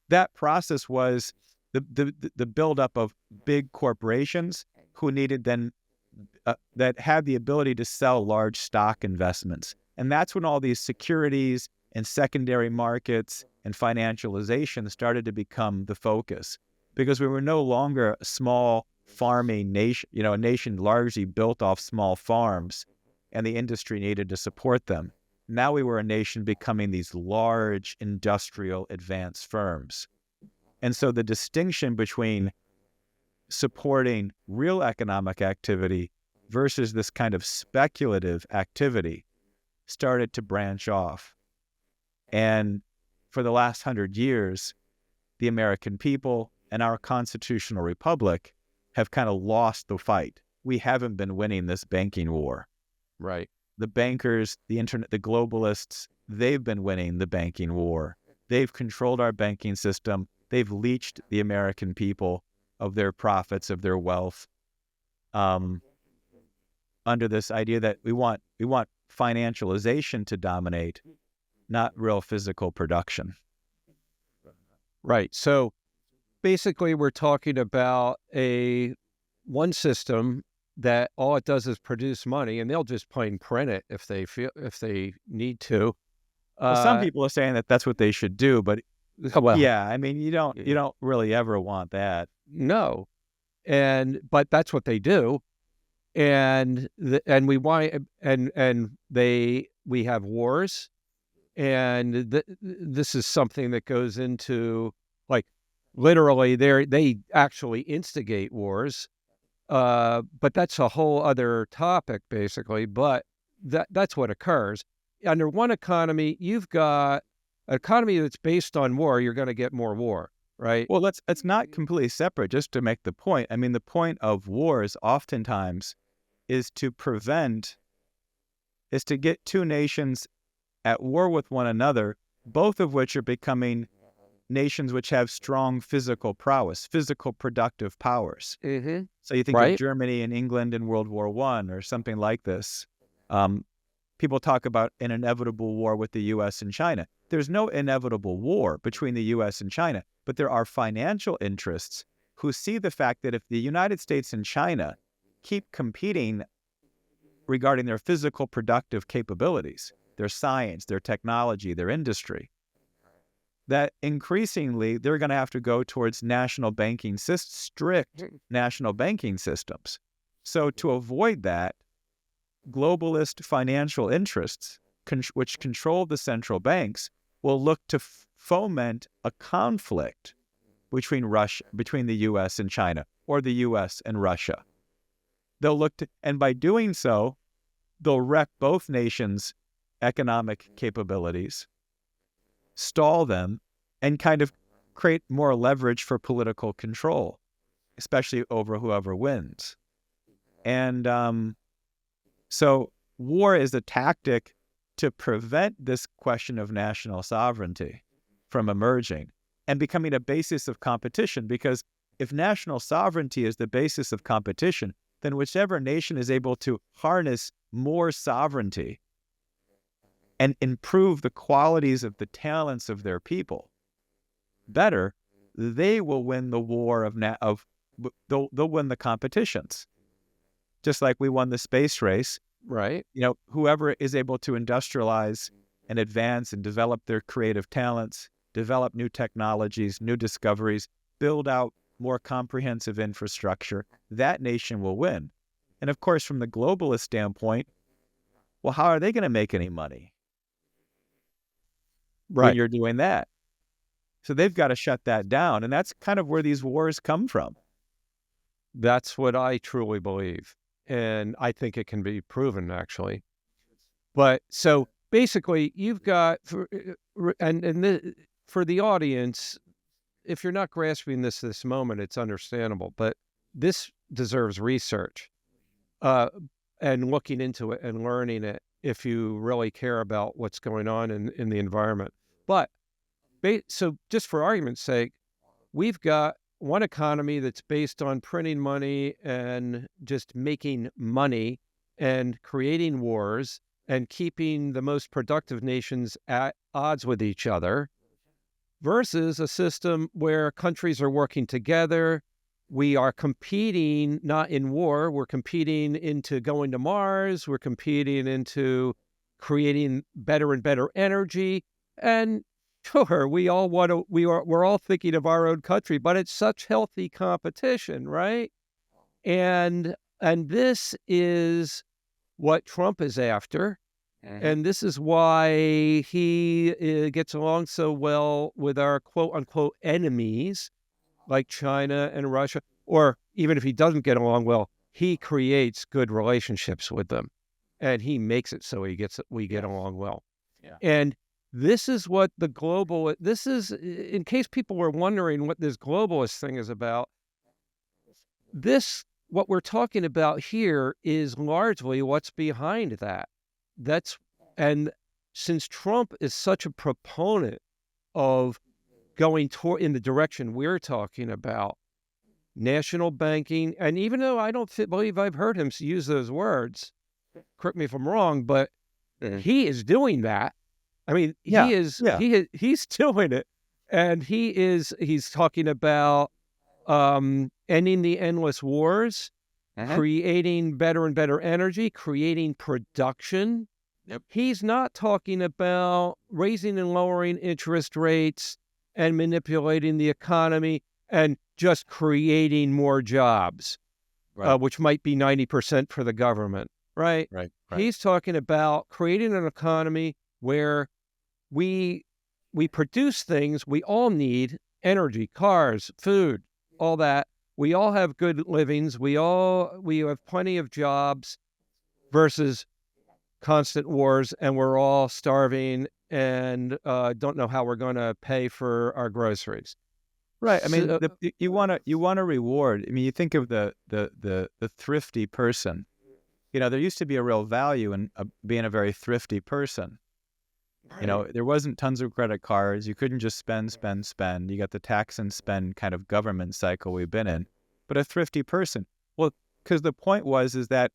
that process was the buildup of big corporations who needed then that had the ability to sell large stock investments. And that's when all these securities and secondary markets and financialization started to become the focus, because we were no longer a small farming nation, a nation largely built off small farms, and the industry needed to support them. Now we were a nation becoming these large industrial advanced firms. And so the distinction between supporting real economic activity versus this kind of speculative activity started to branch off. And for the last 100 years, the American people and our constitutional republic have kind of lost the fight. We haven't been winning this banking war. Right. The bankers, the internet, the globalists, they've been winning the banking war. They've controlled our banking system. They've leached the American people of their profits, of their wealth, under this idea that we want financialization to dominate, not real physical production. Right. So basically, we're talking about one system that all it does is produce money, and they'll just plain print it if they need to. Well, some people are saying that that's what they should do, but well, yeah, I mean, you don't really ever want that. No. but that's what they do. And we have wars, and this is something that goes into, like, literally they actually instigate wars, but that's a whole other topic basically. But that's what occurs under one economy. You've got an economy that's based on war. You're going to get more war, right? Well, it's not completely separate. Just to make the point, I mean, the point of wars oftentimes is to get two nations at war with one another, both of which are becoming nations which have strong physical prowess, physical productive powers. Mm-hmm. So you think Right. of Germany and England in World War I or something like this. People talk about an inevitable war with the U.S. and China. There's no inevitable war between the U.S. and China, but there are financial interests who see the fact that if the United States and China keep competing regarding their physical productive capabilities, their science, their technology, their industry, that increasingly they're going to have to go towards strict national banking systems. So to avoid that, globalist financial interests, which control the central banks, will look to foment a conflict between the U.S. and China, or the U.S. and Russia. They'll look to, and by doing so, they'll wreck both nations' economic capabilities, stall them, and kind of create more leverage for political control, especially over whoever wins. And so war is a tactic to prevent this question of national sovereignty from emerging and becoming a basis of competition, because if national sovereignty is the basis of competition, then whichever nation is able to harness more sovereignty and improve the qualities of the talents of their people better, they will win the war they'll win the competitions. Just like we won the space race, Right. Whoever is able to industrialize and advance and develop their creative talents, develop new technologies, new discoveries, build out more comprehensive infrastructure, that nation will win. And of course, from the globalist standpoint, well, how are they going to make any money when you're doing that? So they've got to shut that down. And that's kind of where these wars come from. That's what I truly believe. And I think it can be proven, actually. But so basically, you've got, for the audience, if you're not grasping this moment, it's understandable. But this deserves research and looking into it and learning it if you really care about what's going on in the environment. But so just for argument's sake, we've got one economy that's based on printing money and just making money and creating wars and keeping the most productive nations at odds with each other, versus a system where countries are working together. We are competing not in war, we're competing into going to Mars, we're competing into creating better and better energy. And sure, we're all thinking of our own country, but it's such healthy competition, right? And this is what Trump is after. Mm-hmm. And this is why he gets along so well with our quote unquote enemies like China and Russia. Or even if he doesn't get along well, he creates good relationships with them, and he makes it so we get along well. Yeah. And this is what this is, in case people were wondering what this globalist thing is about, what we're talking about here is largely what's behind that. And since Trump is such a proponent of going in the direction we're talking about, national banking, and even though I don't believe I've heard him use those words, correct me if I'm wrong, but he is doing that. I mean, he's doing it, and he's talking about ending the endless wars, creating better and better energy, creating production. Yep. He's not talking about raising and lowering interest rates and manipulating the economy and just creating more jobs, Right. which might be 90% for the government, right? Right. He's talking about creating an economy where we produce things we all need: energy, cars, food, all that. We all have good livings. We have plenty of jobs versus constant wars, and we're all starving and don't know how we're going to pay for our groceries. Right. I mean, So, you want to reward. I mean, you think of the thrifty person. There used to be a real value in being a very thrifty person. There wasn't tons of credit cards. You couldn't just spend. You got the tax and spend kind of government cycle we've been in. But a thrifty person, well, because the point is that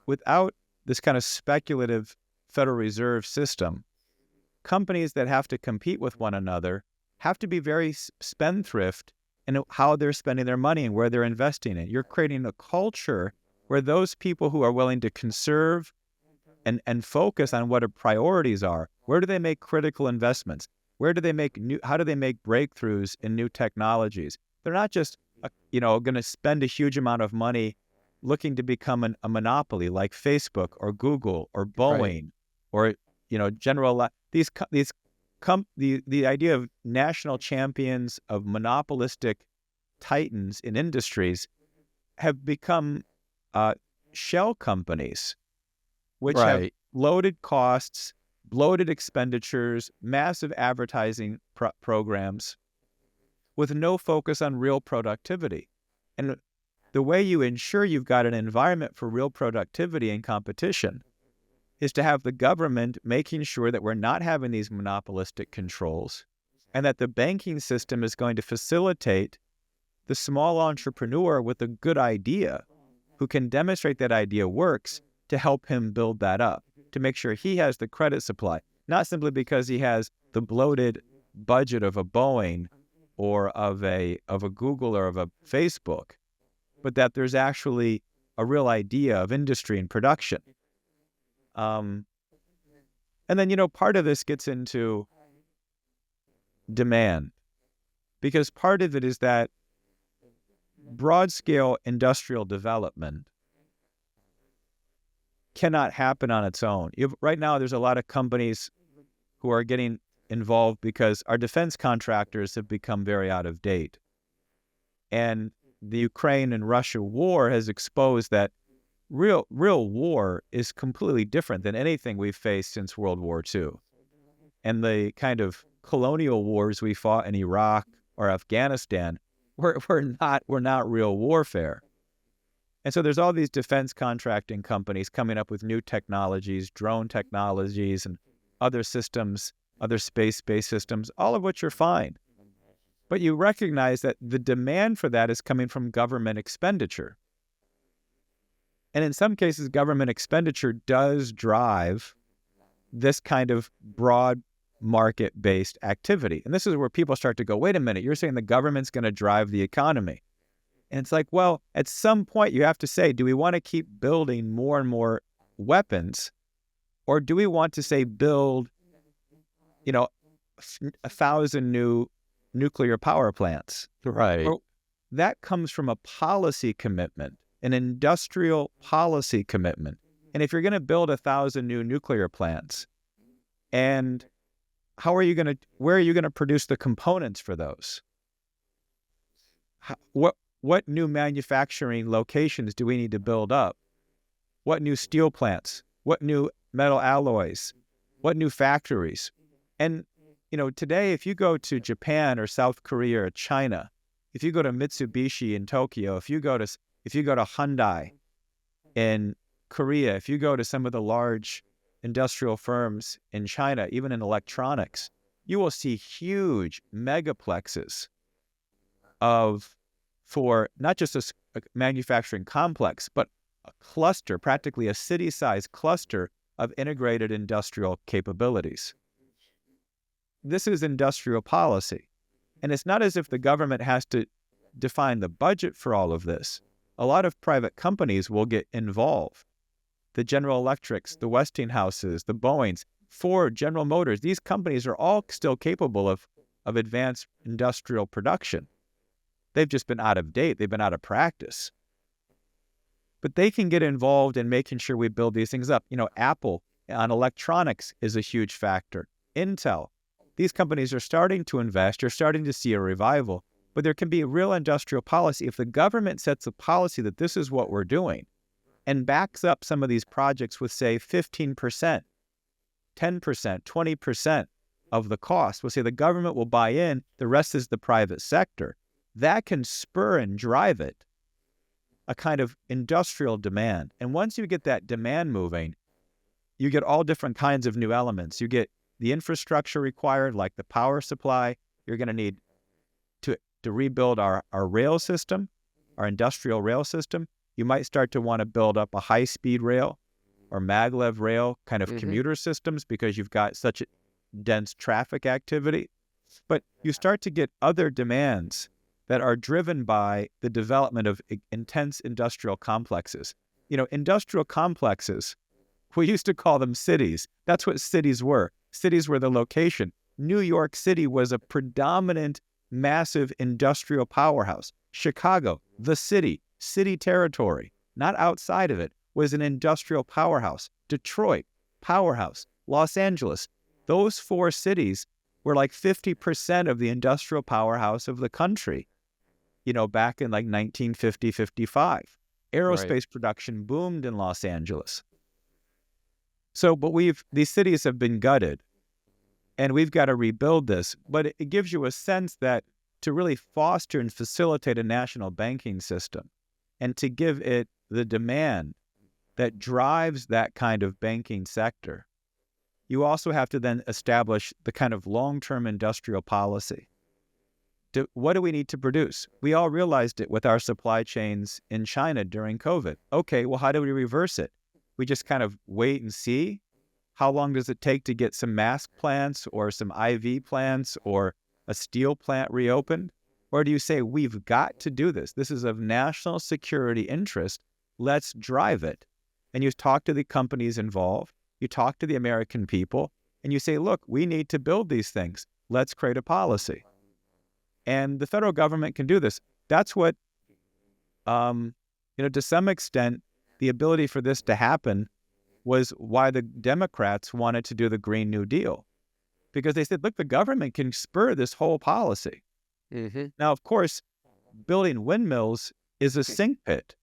without this kind of speculative Federal Reserve system, companies that have to compete with one another have to be very spendthrift in how they're spending their money and where they're investing it. You're creating a culture where those people who are willing to conserve and focus on what their priorities are, where do they make critical investments? How do they make breakthroughs in new technologies? They're not just, going to spend a huge amount of money looking to become a monopoly like Facebook or Google or Boeing or, General. The idea of national champions, of monopolistic titans in industries have become shell companies, which have loaded costs, bloated expenditures, massive advertising programs with no focus on real productivity. And the way you ensure you've got an environment for real productivity and competition is to have the government making sure that we're not having these monopolistic controls, and that the banking system is going to facilitate the small entrepreneur with a good idea who can demonstrate that idea works to help him build that up, to make sure he has the credit supply, not simply because he has the bloated budget of a Boeing or of a Google or of a Facebook, but that there's actually a real idea of industry and production. And then, part of this gets into demand, because part of it is that broad-scale industrial development cannot happen on its own. Right now, there's a lot of companies who are getting involved because our defense contractors have become very out of date. And the Ukraine and Russia war has exposed that real war is completely different than anything we've faced since World War II. And the kind of colonial wars we fought in Iraq or Afghanistan were not real warfare. And so there's all these defense contracting companies coming up with new technologies, drone technologies, and other systems, other space-based systems, all of which are fine. But you recognize that the demand for that is coming from government expenditure. And in some cases, government expenditure does drive this kind of broad market-based activity. And this is where people start to go, wait a minute, you're saying the government's going to drive the economy. And it's like, well, at some point you have to say, do we want to keep building more and more weapons? Or do we want to, say, build, 1,000 new nuclear power plants? right. Well, that comes from a policy commitment, an industrial policy commitment. And if you're going to build 1,000 new nuclear plants, and where are you going to produce the components for those? What new manufacturing locations do we need to build up? What new steel plants? What new metal alloys? What new factories? And, today, if you go to Japan or South Korea or China, if you go to Mitsubishi in Tokyo, if you go to Hyundai in Korea, if you go to some of the large industrial firms in China, even in electronics, you will see huge megaplexes for not just a manufacturing complex, but a cluster, practically a city-sized cluster of integrated industrial capabilities. This is industrial policy. And it's not as if the government has to define the budget for all of this. A lot of private companies will get involved. The General Electrics, the Westinghouses, the Boeings, Ford, General Motors, these companies are all still capable of advanced industrial production. They've just been out of date. They've been out of practice. But they can get involved in making sure we build these things up. Apple on electronics is a huge factor. Intel. These companies are starting to invest. You're starting to see a revival. But there can be a real industrial policy. If the government sets a policy that this is what we're doing and backs up some of these projects with, say, 15%, 10%, 20% of the cost, we'll say the government will buy in, the rest is the private sector. That can spur and drive it, a kind of industrial demand. And once you get that demand moving, you get all different kinds of new elements. You get the infrastructure required, like the power supply. You're going to need to rebuild our rail system, our industrial rail system. You might start to want to build up a high-speed rail or maglev rail kind of commuter systems because you've got such a dense traffic activity. But you start to get other demands that are driven by the development of intense industrial complexes. Industrial complexes, we used to call them cities. That's what cities were. Cities were the location. New York City was a predominant, massive industrial powerhouse. Chicago, the city territory, not outside of it, was an industrial powerhouse. Detroit, powerhouse. Los Angeles, those four cities were like 50% of the industrial powerhouse of the country, back in like 1950, 55. Aerospace production boomed in Los Angeles. So, but these cities have been gutted, and we've got to rebuild this. But it gives you a sense that to really foster and facilitate a national banking system and to give it the demand that drives that kind of banking sector, you also have to then establish the kind of long-term industrial policy. What do we need to produce? We all realized it with our supply chains in China during COVID. Okay, well, how do we reverse it? We just kind of wait and see? How long does it take to get some mask plants or some IV plants or a steel plant reopened? Or do you say, we've got to do this? This is of national security interest. Let's drive it. And you talk to the companies involved. You talk to the American people. And you say, look, we need to build these things. Let's create a policy. And the federal government can do this. That's what, to some extent, the ability for this to happen was why the Democrats wanted to do the Green New Deal. Because they said, look, the government can spur this whole policy. Now, of course, building windmills is a sink pit.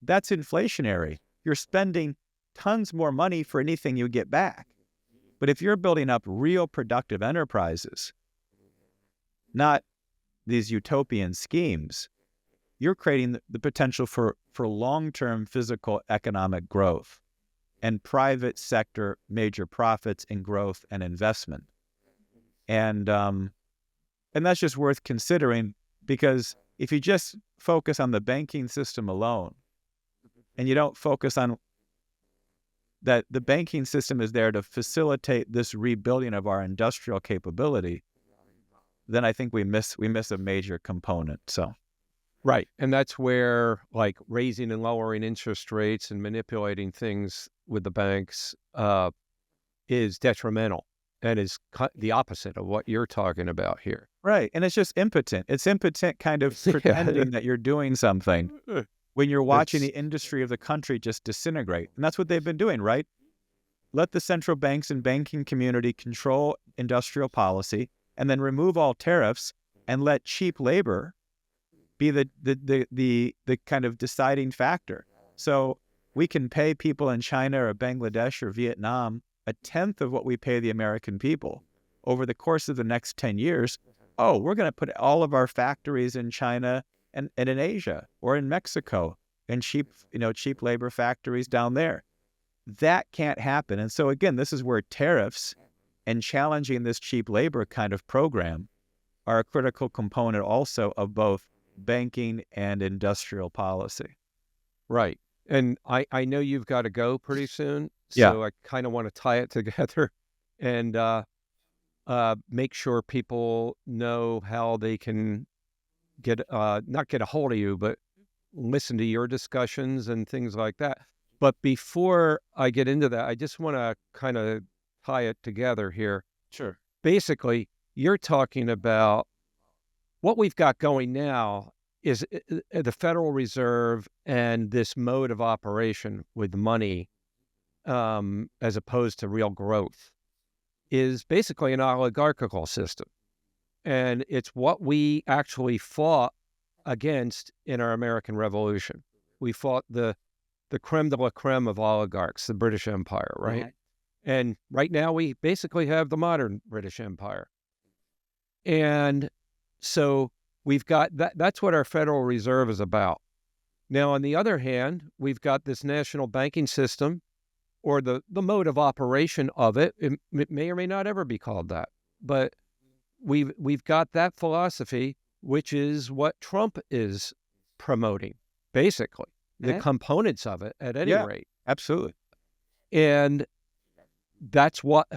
That's inflationary. You're spending tons more money for anything you get back. But if you're building up real productive enterprises, not these utopian schemes, you're creating the potential for long-term physical economic growth and private sector major profits and growth and investment. And that's just worth considering, because if you just focus on the banking system alone and you don't focus on that the banking system is there to facilitate this rebuilding of our industrial capability, then I think we miss a major component. So, right. And that's where like raising and lowering interest rates and manipulating things with the banks is detrimental and is the opposite of what you're talking about here. Right. And it's just impotent. It's impotent kind of pretending that you're doing something when you're watching the industry of the country just disintegrate. And that's what they've been doing, right? Let the central banks and banking community control industrial policy and then remove all tariffs and let cheap labor be the kind of deciding factor. So we can pay people in China or Bangladesh or Vietnam a tenth of what we pay the American people over the course of the next 10 years. Oh, we're going to put all of our factories in China and in Asia or in Mexico and cheap labor factories down there. That can't happen. And so again, this is where tariffs and challenging this cheap labor kind of program are a critical component also of both banking and industrial policy. Right. And I know you've got to go pretty soon. Yeah. So I kind of want to tie it together and make sure people know how they can not get a hold of you, but listen to your discussions and things like that. But before I get into that, I just want to kind of tie it together here. Sure. Basically, you're talking about what we've got going now is the Federal Reserve and this mode of operation with money, as opposed to real growth, is basically an oligarchical system. And it's what we actually fought against in our American Revolution. We fought the creme de la creme of oligarchs, the British Empire, right? Right. And right now we basically have the modern British Empire. And so we've got that. That's what our Federal Reserve is about. Now, on the other hand, we've got this national banking system, or the mode of operation of it. It may or may not ever be called that, but we've got that philosophy, which is what Trump is promoting, basically, the Yeah. components of it at any Yeah. rate. Absolutely. And that's what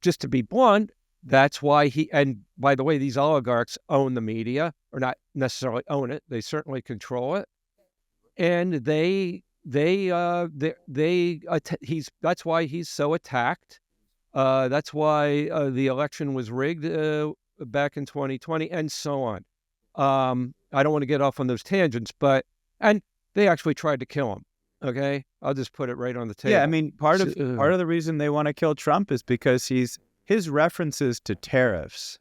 just to be blunt, that's why and by the way, these oligarchs own the media, or not necessarily own it. They certainly control it. And that's why he's so attacked. That's why the election was rigged back in 2020, and so on. I don't want to get off on those tangents, and they actually tried to kill him. Okay, I'll just put it right on the table. Yeah, I mean, part of the reason they want to kill Trump is because his references to tariffs,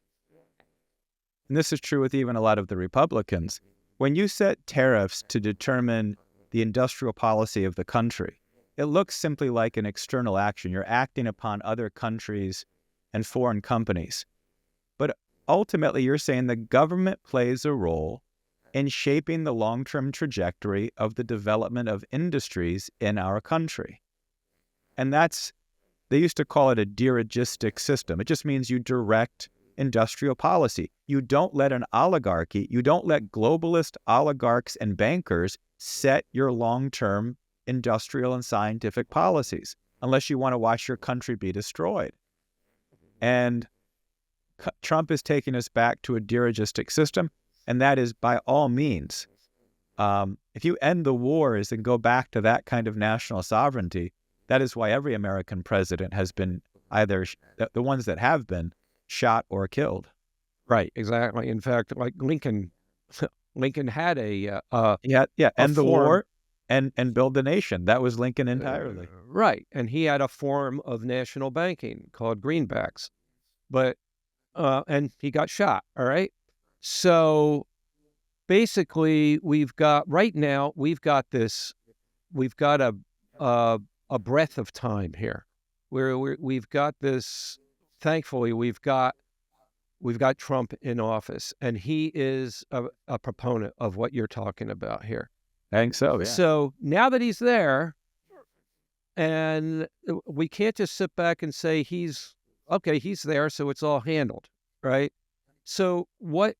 and this is true with even a lot of the Republicans, when you set tariffs to determine the industrial policy of the country, it looks simply like an external action. You're acting upon other countries and foreign companies. But ultimately, you're saying the government plays a role in shaping the long-term trajectory of the development of industries in our country. And they used to call it a dirigistic system. It just means you direct industrial policy. You don't let an oligarchy, you don't let globalist oligarchs and bankers set your long-term industrial and scientific policies unless you want to watch your country be destroyed. And Trump is taking us back to a dirigistic system, and that is by all means. If you end the wars and go back to that kind of national sovereignty, that is why every American president has been either, the ones that have been, shot or killed. Right, exactly. In fact, like Lincoln had a end the form. war and build the nation. That was Lincoln entirely. Right, and he had a form of national banking called greenbacks, but and he got shot. All right, so basically, we've got a breadth of time here, where we've got this. Thankfully, we've got Trump in office, and he is a proponent of what you're talking about here. I think so, yeah. So now that he's there, and we can't just sit back and say he's there, so it's all handled, right? So what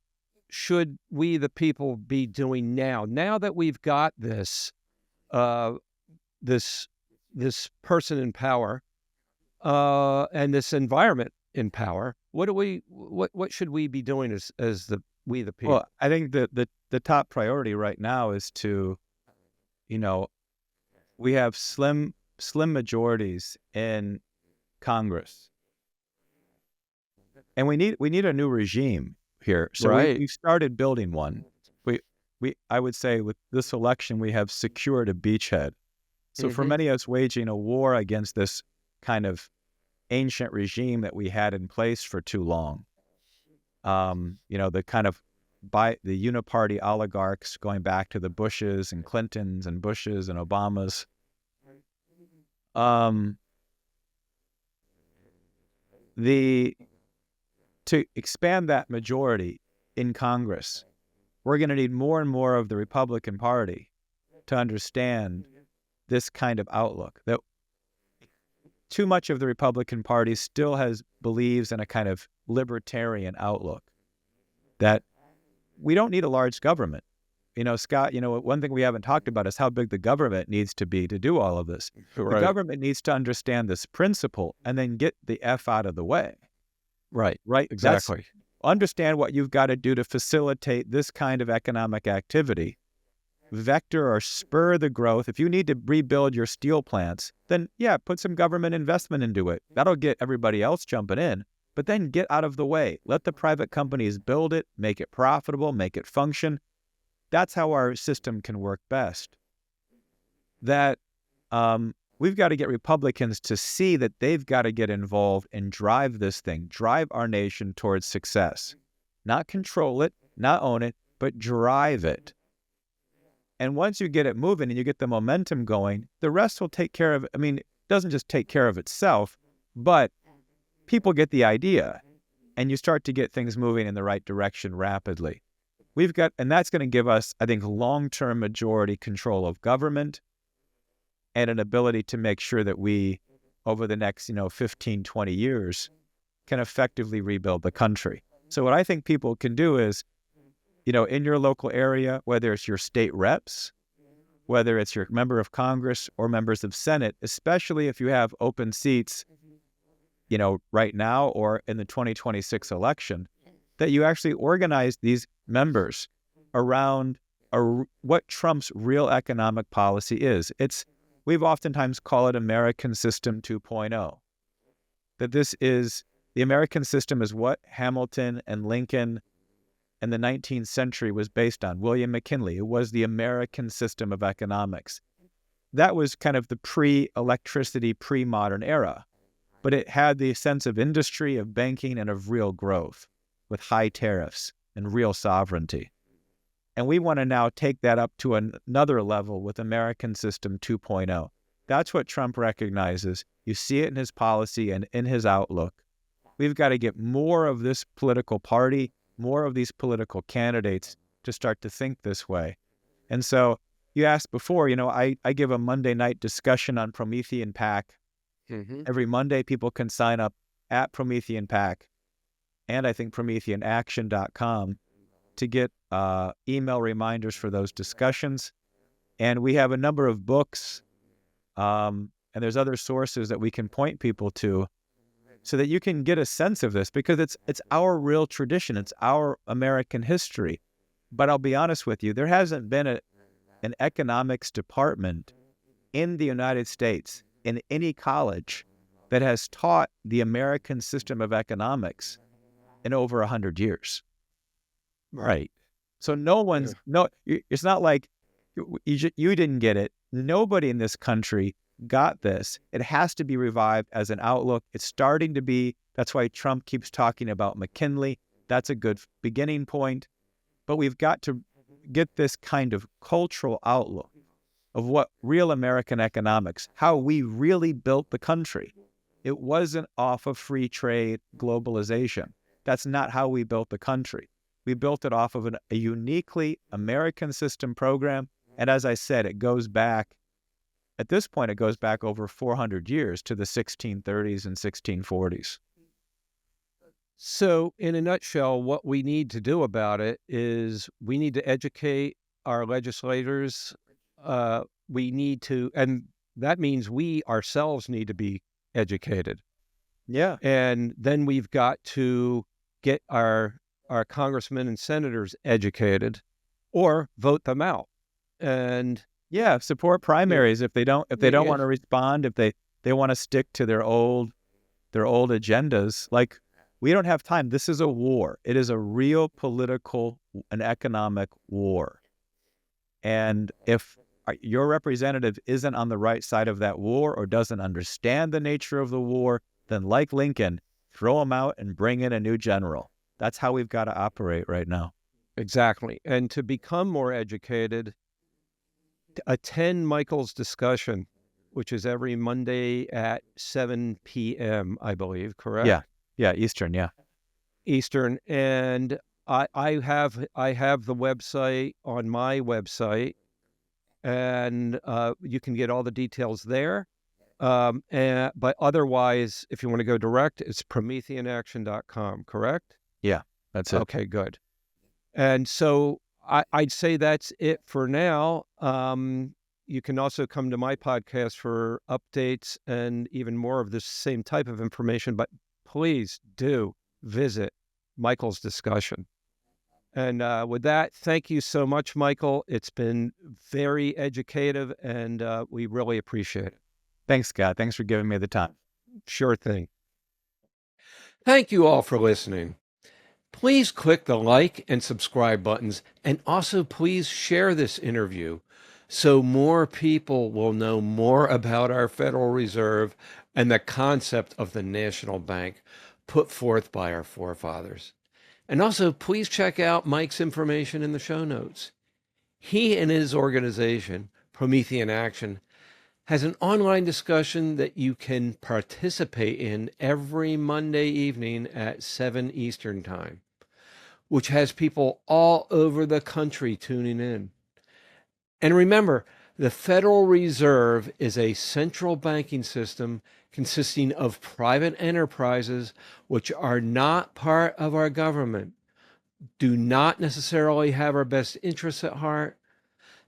should we, the people, be doing now? Now that we've got this person in power, and this environment in power, what should we be doing as we the people? Well, I think the top priority right now is to, we have slim majorities in Congress, and we need a new regime here. So Right. we started building one. I would say with this election we have secured a beachhead. So for many of us, waging a war against this kind of ancient regime that we had in place for too long, the kind of the uniparty oligarchs going back to the Bushes and Clintons and Bushes and Obamas. To expand that majority in Congress, we're going to need more and more of the Republican Party to understand this kind of outlook, that too much of the Republican Party still believes in a kind of libertarian outlook, that we don't need a large government. Scott, one thing we haven't talked about is how big the government needs to be to do all of this. Right. The government needs to understand this principle and then get the F out of the way. Right. Exactly. Understand what you've got to do to facilitate this kind of economic activity. Vector or spur the growth. If you need to rebuild your steel plants, then put some government investment into it. That'll get everybody else jumping in, but then get out of the way. Let the private companies build it, make it profitable, make it function. that's how our system can work best. That we've got to get Republicans to see that they've got to get involved and drive this thing, drive our nation towards success. Not control it, not own it, but drive it. And once you get it moving and you get the momentum going, the rest will take care of it. I mean, it doesn't just take care of itself, but people get the idea and you start to get things moving in the right direction rapidly. And that's going to give us, I think, long-term majority control of government and an ability to make sure that we, over the next, 15, 20 years, can effectively rebuild the country. So what I think people can do is, in your local area, whether it's your state reps, whether it's your member of Congress or members of Senate, especially if you have open seats, right now or in the 2026 election, that you actually organize these members around what Trump's real economic policy is. We've oftentimes call it American System 2.0. That the American system is what Hamilton and Lincoln in the 19th century was based on. William McKinley, it was the American system of economics. That was kind of the pre-electricity, pre-modern era. But it had the sense of industry, of banking, and of real growth with high tariffs and real sovereignty. And we want to now take that up to another level with American System 2.0. That's what Trump recognizes. You see it in his policy and in his outlook. We've got to get more of this political party, more of these political candidates to start to think this way. And so you asked before, I give a Monday night discussion on Promethean PAC. Mm-hmm. Every Monday, people can sign up at Promethean PAC and I think PrometheanAction.com to get email reminders for those discussions. And we have a number of books and there's other sources that we can point people to so that you can get a sense of this, because it's our real tradition. It's our American history. But I'll be honest with you, there hasn't been an economics department in the United States in any college that has taught the American system of economics in over 100 years. Right. So it's not like you didn't get it. Nobody in this country got this. It has to be revived as an outlook. It's starting to be. That's why Trump keeps talking about McKinley. That's a good beginning point. But we've got to get this kind of cultural outlook of what real American economics, how we really built the country. It wasn't off of free trade, globalization. That's not how we built the country. We built it off of a uniquely American system program. And as I said, at this point, it goes back over 400 years to the 1630s and 1640s. So in a nutshell, what we need to do about it is we need to educate our legislators. And that means we ourselves need to be educated. Yeah. And then we've got to get our congressmen and senators educated or vote them out. And yeah, support primaries if they don't want to respond, if they want to stick to their old agendas. Like, we don't have time. This is a war. It is a real political and economic war. And if your representative isn't on the right side of that war or doesn't understand the nature of the war, then like Lincoln, throw them out and bring in a new general. That's how we've got to operate right now. Exactly. And to become more educated, attend Michael's discussion, which is every Monday at 7 p.m., I believe, correct? Yeah, Eastern, yeah. Eastern. And I have the website on my website, and you can get all the details there. But otherwise, if you want to go direct, it's PrometheanAction.com, correct? Yeah, that's it. Okay, good. And so I'd say that's it for now. You can also come to my podcast for updates and even more of this same type of information, but please do visit Michael's discussion. And with that, thank you so much, Michael. It's been very educative, and we really appreciate it. Thanks, Scott. Thanks for giving me the time. Sure thing. Thank you all for listening. Please click the like and subscribe buttons, and also please share this interview so more people will know more about our Federal Reserve and the concept of the national bank put forth by our forefathers. And also, please check out Mike's information in the show notes. He and his organization, Promethean Action, has an online discussion that you can participate in every Monday evening at 7 Eastern Time, which has people all over the country tuning in. And remember, the Federal Reserve is a central banking system consisting of private enterprises which are not part of our government, do not necessarily have our best interests at heart.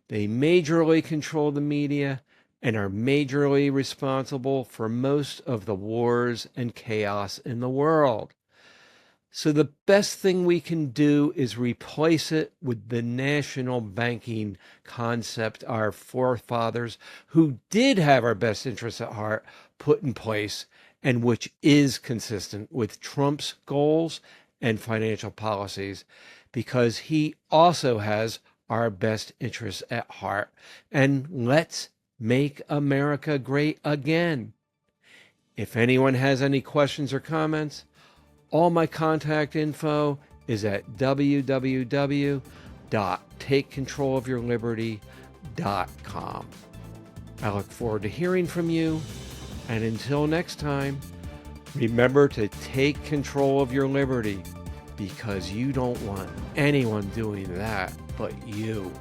They majorly control the media and are majorly responsible for most of the wars and chaos in the world. So the best thing we can do is replace it with the national banking concept our forefathers, who did have our best interests at heart, put in place, and which is consistent with Trump's goals and financial policies, because he also has our best interests at heart. And let's make America great again. If anyone has any questions or comments, all my contact info is at www.takecontrolofyourliberty.com. I look forward to hearing from you, and until next time, remember to take control of your liberty, because you don't want anyone doing that but you.